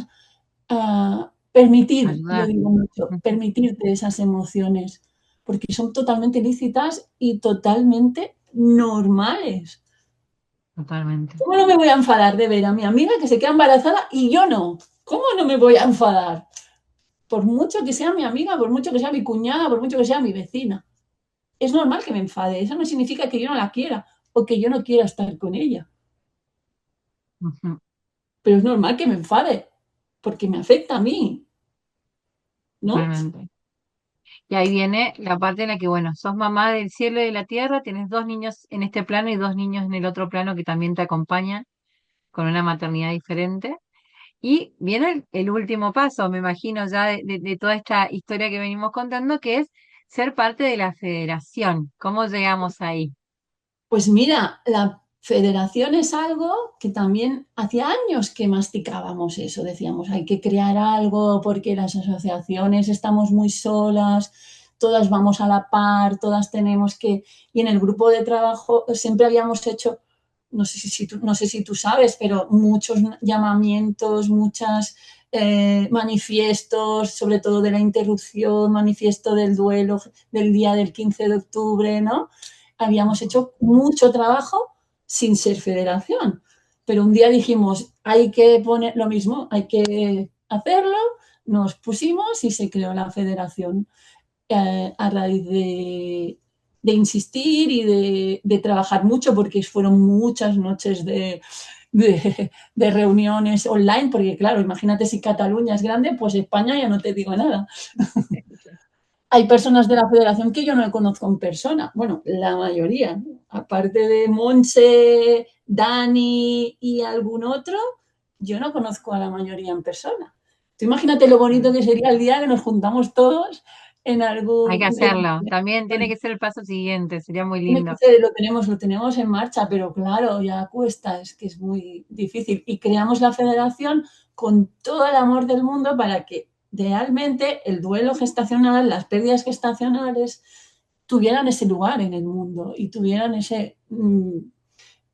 B: permitir, yo
A: ayudar.
B: digo mucho,
A: Ujú.
B: permitirte esas emociones, porque son totalmente lícitas y totalmente normales.
A: Totalmente.
B: ¿Cómo no me voy a enfadar de ver a mi amiga que se queda embarazada y yo no? ¿Cómo no me voy a enfadar? Por mucho que sea mi amiga, por mucho que sea mi cuñada, por mucho que sea mi vecina. Es normal que me enfade. Eso no significa que yo no la quiera o que yo no quiera estar con ella.
A: Ujú.
B: Pero es normal que me enfade porque me afecta a mí, ¿no?
A: Totalmente. Y ahí viene la parte en la que, bueno, sos mamá del cielo y de la tierra, tienes dos niños en este plano y dos niños en el otro plano que también te acompañan con una maternidad diferente. Y viene el último paso, me imagino, ya de toda esta historia que venimos contando, que es ser parte de la federación. ¿Cómo llegamos ahí?
B: Pues mira, la federación es algo que también hacía años que masticábamos eso. Decíamos, hay que crear algo porque las asociaciones estamos muy solas, todas vamos a la par, todas tenemos que... Y en el grupo de trabajo siempre habíamos hecho, no sé si tú sabes, pero muchos llamamientos, muchos manifiestos, sobre todo de la interrupción, manifiesto del duelo del día del 15 de octubre, ¿no? Habíamos hecho mucho trabajo sin ser federación. Pero un día dijimos, hay que poner lo mismo, hay que hacerlo, nos pusimos y se creó la federación a raíz de insistir y de trabajar mucho, porque fueron muchas noches de reuniones online, porque claro, imagínate si Cataluña es grande, pues España ya no te digo nada. Hay personas de la federación que yo no conozco en persona, bueno, la mayoría, ¿no? Aparte de Monse, Dani y algún otro, yo no conozco a la mayoría en persona. Tú imagínate lo bonito que sería el día que nos juntamos todos en
A: Hay que
B: algún...
A: hacerlo. También tiene que ser el paso siguiente, sería muy
B: Tiene que
A: lindo.
B: ser, lo tenemos en marcha, pero claro, ya cuesta, es que es muy difícil. Y creamos la federación con todo el amor del mundo para que realmente el duelo gestacional, las pérdidas gestacionales, tuvieran ese lugar en el mundo y tuvieran ese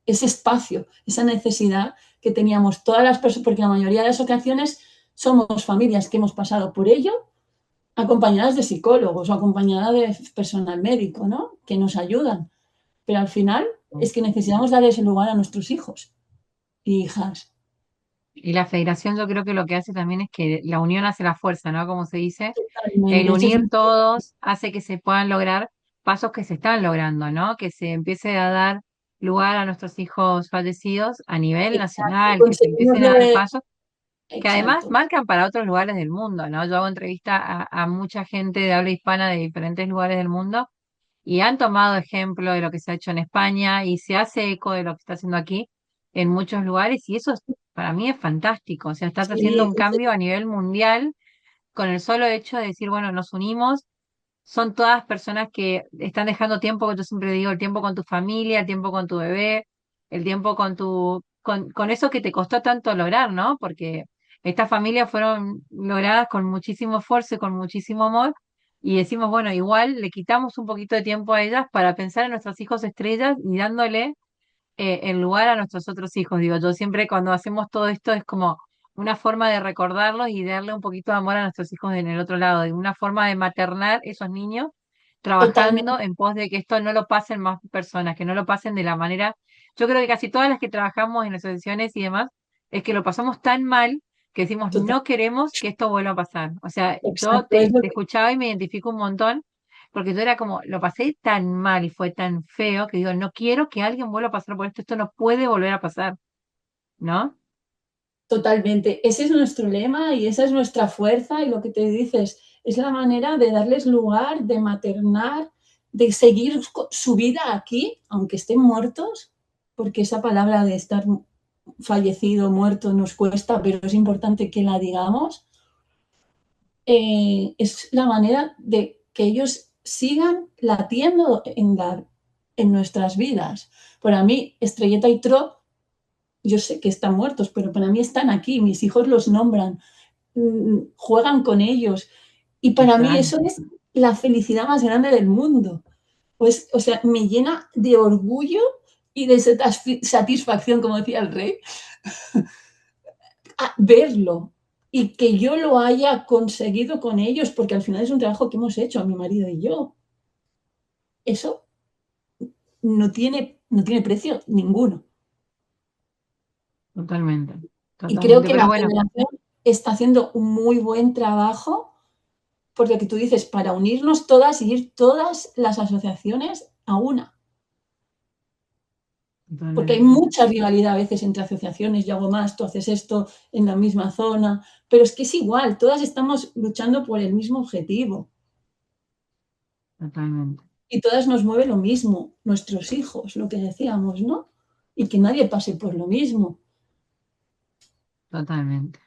B: espacio, esa necesidad que teníamos todas las personas, porque la mayoría de las ocasiones somos familias que hemos pasado por ello acompañadas de psicólogos o acompañadas de personal médico, ¿no? Que nos ayudan. Pero al final es que necesitamos dar ese lugar a nuestros hijos y hijas.
A: Y la federación yo creo que lo que hace también es que la unión hace la fuerza, ¿no? Como se dice, el
B: Totalmente. Eso es
A: unir todos hace que se puedan lograr pasos que se están logrando, ¿no? Que se empiece a dar lugar a nuestros hijos fallecidos a nivel
B: exacto.
A: nacional, que se
B: Conseguimos
A: empiecen
B: lo
A: a dar
B: de...
A: pasos que además
B: Exacto.
A: marcan para otros lugares del mundo, ¿no? Yo hago entrevista a mucha gente de habla hispana de diferentes lugares del mundo y han tomado ejemplo de lo que se ha hecho en España y se hace eco de lo que está haciendo aquí en muchos lugares y eso para mí es fantástico, o sea, estás haciendo
B: Sí,
A: un cambio a nivel mundial con el solo hecho de decir, bueno, nos unimos, son todas personas que están dejando tiempo, yo siempre digo, el tiempo con tu familia, el tiempo con tu bebé, el tiempo con eso que te costó tanto lograr, ¿no? Porque estas familias fueron logradas con muchísimo esfuerzo y con muchísimo amor, y decimos, bueno, igual le quitamos un poquito de tiempo a ellas para pensar en nuestros hijos estrellas y dándole en lugar a nuestros otros hijos. Digo, yo siempre cuando hacemos todo esto es como una forma de recordarlos y darle un poquito de amor a nuestros hijos en el otro lado, y una forma de maternar esos niños
B: totalmente.
A: trabajando en pos de que esto no lo pasen más personas, que no lo pasen de la manera. Yo creo que casi todas las que trabajamos en asociaciones y demás, es que lo pasamos tan mal que decimos,
B: Total,
A: no queremos que esto vuelva a pasar. O sea, yo
B: exacto. Es lo
A: te
B: que,
A: escuchaba y me identifico un montón porque yo era como, lo pasé tan mal y fue tan feo que digo, no quiero que alguien vuelva a pasar por esto, esto no puede volver a pasar, ¿no?
B: totalmente. Ese es nuestro lema y esa es nuestra fuerza y lo que te dices es la manera de darles lugar, de maternar, de seguir su vida aquí, aunque estén muertos, porque esa palabra de estar fallecido, muerto, nos cuesta, pero es importante que la digamos. Es la manera de que ellos sigan latiendo en nuestras vidas. Para mí, Estrelleta y Tro, yo sé que están muertos, pero para mí están aquí, mis hijos los nombran, juegan con ellos. Y para mí
A: Total,
B: eso es la felicidad más grande del mundo. Pues, o sea, me llena de orgullo y de satisfacción, como decía el rey, a verlo y que yo lo haya conseguido con ellos, porque al final es un trabajo que hemos hecho, mi marido y yo. Eso no tiene precio ninguno.
A: totalmente,
B: Y creo
A: totalmente.
B: que
A: Pero
B: la
A: bueno,
B: federación está haciendo un muy buen trabajo, porque lo que tú dices, para unirnos todas y ir todas las asociaciones a una. Porque hay
A: totalmente,
B: mucha rivalidad a veces entre asociaciones, yo hago más, tú haces esto en la misma zona, pero es que es igual, todas estamos luchando por el mismo objetivo.
A: totalmente,
B: Y todas nos mueve lo mismo, nuestros hijos, lo que decíamos, ¿no? Y que nadie pase por lo mismo.
A: totalmente,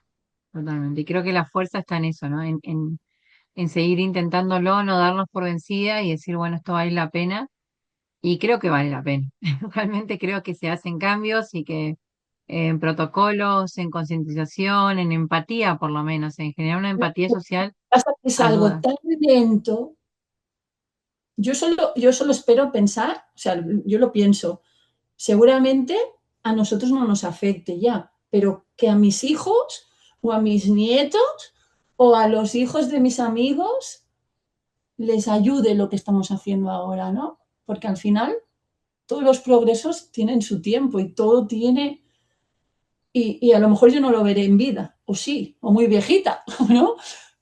A: totalmente. Y creo que la fuerza está en eso, ¿no? En seguir intentándolo, no darnos por vencida y decir, bueno, esto vale la pena. Y creo que vale la pena. Realmente creo que se hacen cambios y que en protocolos, en concientización, en empatía, por lo menos, en generar una empatía social,
B: Pasa que es algo
A: ayuda.
B: tan lento. Yo solo espero pensar, o sea, yo lo pienso, seguramente a nosotros no nos afecte ya, pero que a mis hijos o a mis nietos o a los hijos de mis amigos les ayude lo que estamos haciendo ahora, ¿no? Porque al final todos los progresos tienen su tiempo y todo tiene y a lo mejor yo no lo veré en vida, o sí, o muy viejita, ¿no?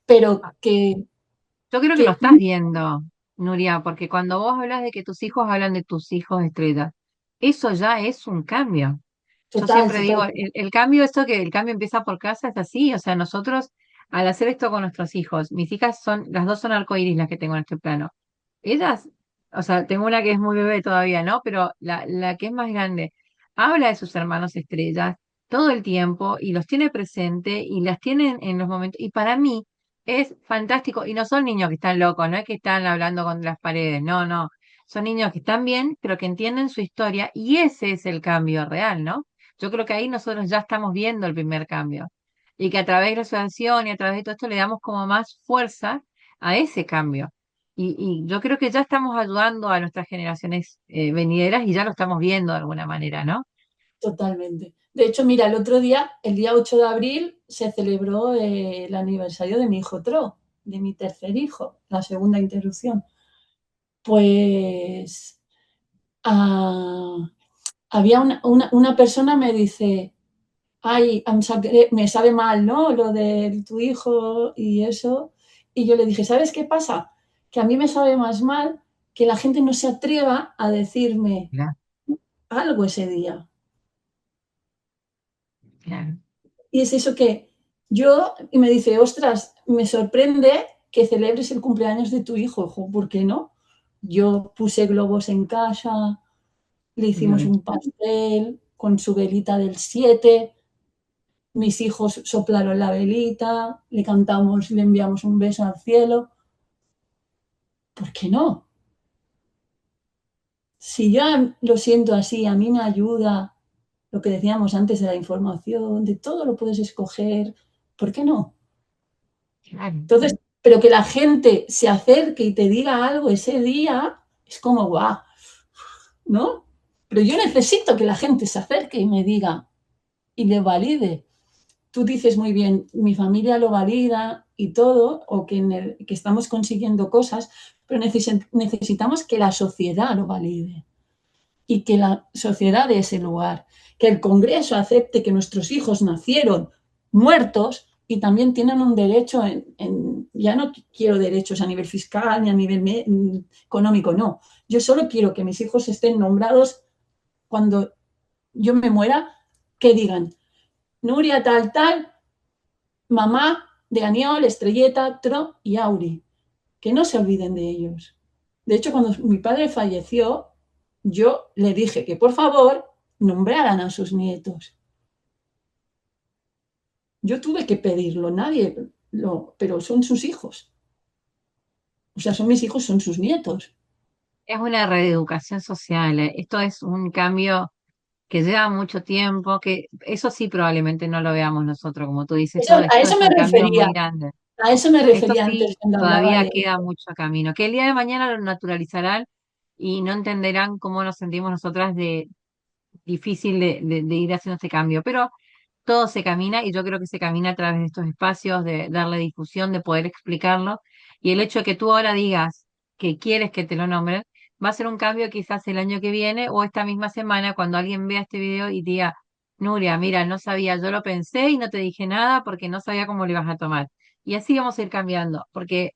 B: Pero
A: Yo creo que lo
B: que
A: estás viendo, Nuria, porque cuando vos hablas de que tus hijos hablan de tus hijos estrellas, eso ya es un cambio. Yo
B: Total,
A: siempre
B: total.
A: digo, el cambio, esto que el cambio empieza por casa, es así. O sea, nosotros, al hacer esto con nuestros hijos, mis hijas son, las dos son arcoíris las que tengo en este plano. Ellas, o sea, tengo una que es muy bebé todavía, ¿no? Pero la que es más grande, habla de sus hermanos estrellas todo el tiempo y los tiene presente y las tiene en los momentos. Y para mí es fantástico. Y no son niños que están locos, no es que están hablando con las paredes, no, no. Son niños que están bien, pero que entienden su historia y ese es el cambio real, ¿no? Yo creo que ahí nosotros ya estamos viendo el primer cambio y que a través de la asociación y a través de todo esto le damos como más fuerza a ese cambio. Y yo creo que ya estamos ayudando a nuestras generaciones venideras y ya lo estamos viendo de alguna manera, ¿no?
B: Totalmente. De hecho, mira, el otro día, el día 8 de abril, se celebró el aniversario de mi hijo Tro, de mi tercer hijo, la segunda interrupción. Pues ah, había una persona me dice, ay, me sabe mal, ¿no? Lo de tu hijo y eso. Y yo le dije, ¿sabes qué pasa? Que a mí me sabe más mal que la gente no se atreva a decirme
A: Claro,
B: algo ese día.
A: claro,
B: Y es eso que yo, y me dice, ostras, me sorprende que celebres el cumpleaños de tu hijo. Jo, ¿por qué no? Yo puse globos en casa, le hicimos
A: mm,
B: un pastel con su velita del 7, mis hijos soplaron la velita, le cantamos, le enviamos un beso al cielo. ¿Por qué no? Si yo lo siento así, a mí me ayuda lo que decíamos antes de la información, de todo lo puedes escoger, ¿por qué no?
A: claro.
B: Entonces, pero que la gente se acerque y te diga algo ese día, es como, guau, ¿no? Pero yo necesito que la gente se acerque y me diga y le valide. Tú dices muy bien, mi familia lo valida y todo, o que, que estamos consiguiendo cosas, pero necesitamos que la sociedad lo valide y que la sociedad de ese lugar, que el Congreso acepte que nuestros hijos nacieron muertos y también tienen un derecho ya no quiero derechos a nivel fiscal ni a nivel económico, no. Yo solo quiero que mis hijos estén nombrados cuando yo me muera, que digan, Nuria tal, tal, mamá de Aniol, Estrelleta, Tro y Auri, que no se olviden de ellos. De hecho, cuando mi padre falleció, yo le dije que por favor nombraran a sus nietos. Yo tuve que pedirlo, nadie pero son sus hijos. O sea, son mis hijos, son sus nietos.
A: Es una reeducación social. Esto es un cambio que lleva mucho tiempo, que eso sí probablemente no lo veamos nosotros, como tú dices,
B: Eso,
A: todo
B: a
A: esto
B: eso
A: es
B: me
A: un cambio
B: refería,
A: muy grande.
B: a eso me
A: Esto
B: refería antes
A: sí,
B: cuando hablaba
A: todavía
B: de...
A: queda mucho camino, que el día de mañana lo naturalizarán y no entenderán cómo nos sentimos nosotras de difícil de ir haciendo este cambio, pero todo se camina y yo creo que se camina a través de estos espacios, de darle difusión, de poder explicarlo. Y el hecho de que tú ahora digas que quieres que te lo nombren, va a ser un cambio quizás el año que viene o esta misma semana cuando alguien vea este video y diga, Nuria, mira, no sabía, yo lo pensé y no te dije nada porque no sabía cómo lo ibas a tomar. Y así vamos a ir cambiando, porque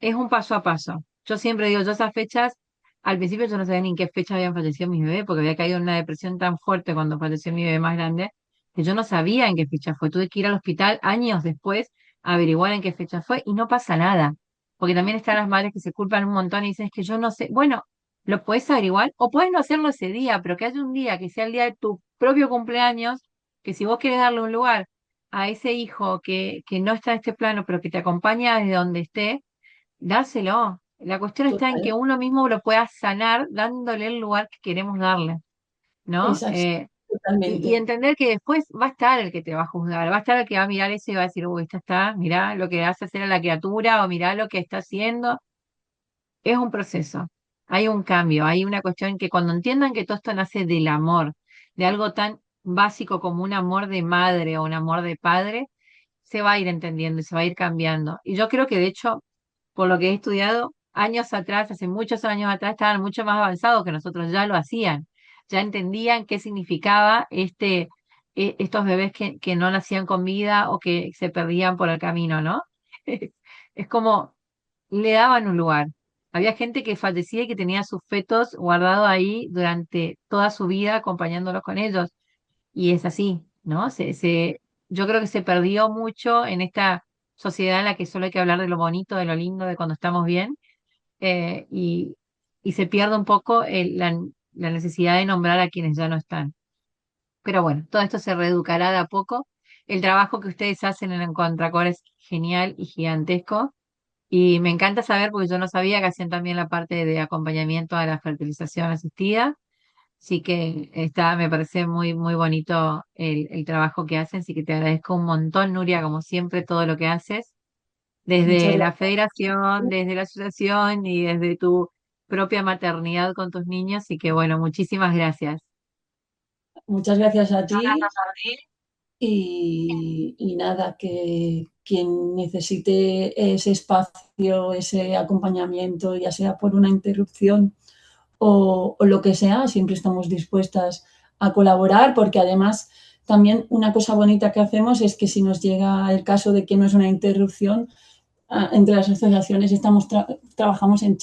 A: es un paso a paso. Yo siempre digo, yo esas fechas, al principio yo no sabía ni en qué fecha habían fallecido mis bebés, porque había caído en una depresión tan fuerte cuando falleció mi bebé más grande, que yo no sabía en qué fecha fue. Tuve que ir al hospital años después a averiguar en qué fecha fue y no pasa nada. Porque también están las madres que se culpan un montón y dicen, es que yo no sé. Bueno, lo puedes averiguar o puedes no hacerlo ese día, pero que haya un día que sea el día de tu propio cumpleaños, que si vos querés darle un lugar a ese hijo que no está en este plano, pero que te acompaña desde donde esté, dáselo. La cuestión está en que
B: Total,
A: uno mismo lo pueda sanar dándole el lugar que queremos darle, ¿no?
B: exacto,
A: Y
B: totalmente.
A: entender que después va a estar el que te va a juzgar, va a estar el que va a mirar eso y va a decir, uy, esta está, mirá lo que hace hacer a la criatura o mirá lo que está haciendo. Es un proceso, hay un cambio, hay una cuestión que cuando entiendan que todo esto nace del amor, de algo tan básico como un amor de madre o un amor de padre, se va a ir entendiendo y se va a ir cambiando. Y yo creo que de hecho, por lo que he estudiado, años atrás, hace muchos años atrás, estaban mucho más avanzados que nosotros, ya lo hacían, ya entendían qué significaba estos bebés que no nacían con vida o que se perdían por el camino, ¿no? Es como le daban un lugar. Había gente que fallecía y que tenía sus fetos guardados ahí durante toda su vida acompañándolos con ellos. y es así, ¿no? Yo creo que se perdió mucho en esta sociedad en la que solo hay que hablar de lo bonito, de lo lindo, de cuando estamos bien, eh, y, y se pierde un poco la necesidad de nombrar a quienes ya no están. Pero bueno, todo esto se reeducará de a poco. El trabajo que ustedes hacen en Contracor es genial y gigantesco. Y me encanta saber, porque yo no sabía que hacían también la parte de acompañamiento a la fertilización asistida. Así que me parece muy, muy bonito el trabajo que hacen. Así que te agradezco un montón, Nuria, como siempre, todo lo que haces,
B: Muchas
A: desde la
B: gracias.
A: federación, desde la asociación y desde tu propia maternidad con tus niños. Así que bueno, muchísimas gracias.
B: Muchas gracias a
A: Muchas
B: ti
A: gracias a ti.
B: y nada, que quien necesite ese espacio, ese acompañamiento, ya sea por una interrupción o lo que sea, siempre estamos dispuestas a colaborar porque además también una cosa bonita que hacemos es que si nos llega el caso de que no es una interrupción, entre las asociaciones trabajamos en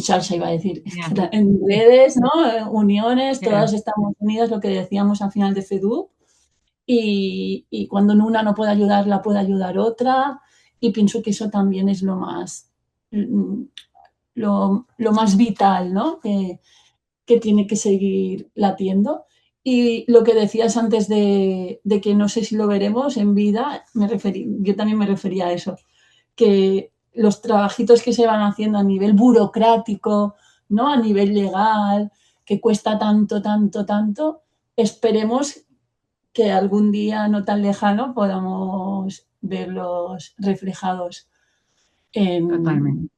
B: salsa, iba a decir,
A: Bien.
B: en
A: Sí,
B: redes, ¿no? Uniones,
A: claro,
B: todas estamos unidas, lo que decíamos al final de FEDU, y cuando una no puede ayudar, la puede ayudar otra, y pienso que eso también es mm, lo más vital, ¿no? Que tiene que seguir latiendo. Y lo que decías antes de que no sé si lo veremos en vida, yo también me refería a eso, que los trabajitos que se van haciendo a nivel burocrático, ¿no? A nivel legal, que cuesta tanto, tanto, tanto, esperemos que algún día no tan lejano podamos verlos reflejados
A: totalmente.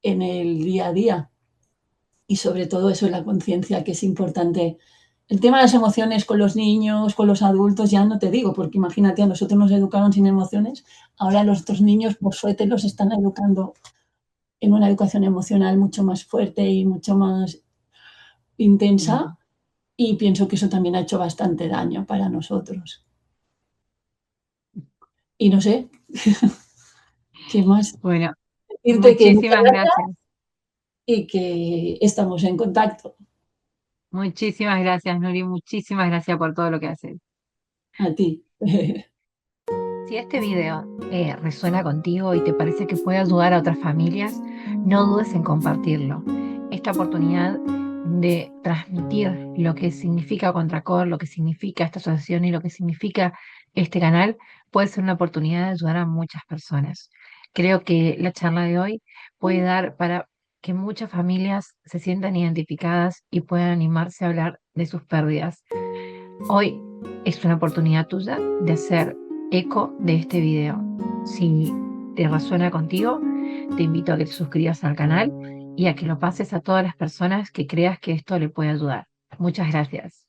B: en el día a día. Y sobre todo eso es la conciencia, que es importante. El tema de las emociones con los niños, con los adultos, ya no te digo, porque imagínate, a nosotros nos educaron sin emociones, ahora los otros niños, por suerte, los están educando en una educación emocional mucho más fuerte y mucho más
A: Sí.
B: intensa, y pienso que eso también ha hecho bastante daño para nosotros. Y no sé, ¿qué más?
A: Bueno,
B: Decirte que muchas
A: muchísimas
B: gracias
A: gracias.
B: y que estamos en contacto.
A: Muchísimas gracias, Nuri. Muchísimas gracias por todo lo que haces.
B: A ti.
A: Si este video resuena contigo y te parece que puede ayudar a otras familias, no dudes en compartirlo. Esta oportunidad de transmitir lo que significa Contracor, lo que significa esta asociación y lo que significa este canal puede ser una oportunidad de ayudar a muchas personas. Creo que la charla de hoy puede dar para que muchas familias se sientan identificadas y puedan animarse a hablar de sus pérdidas. Hoy es una oportunidad tuya de hacer eco de este video. Si te resuena contigo, te invito a que te suscribas al canal y a que lo pases a todas las personas que creas que esto le puede ayudar. Muchas gracias.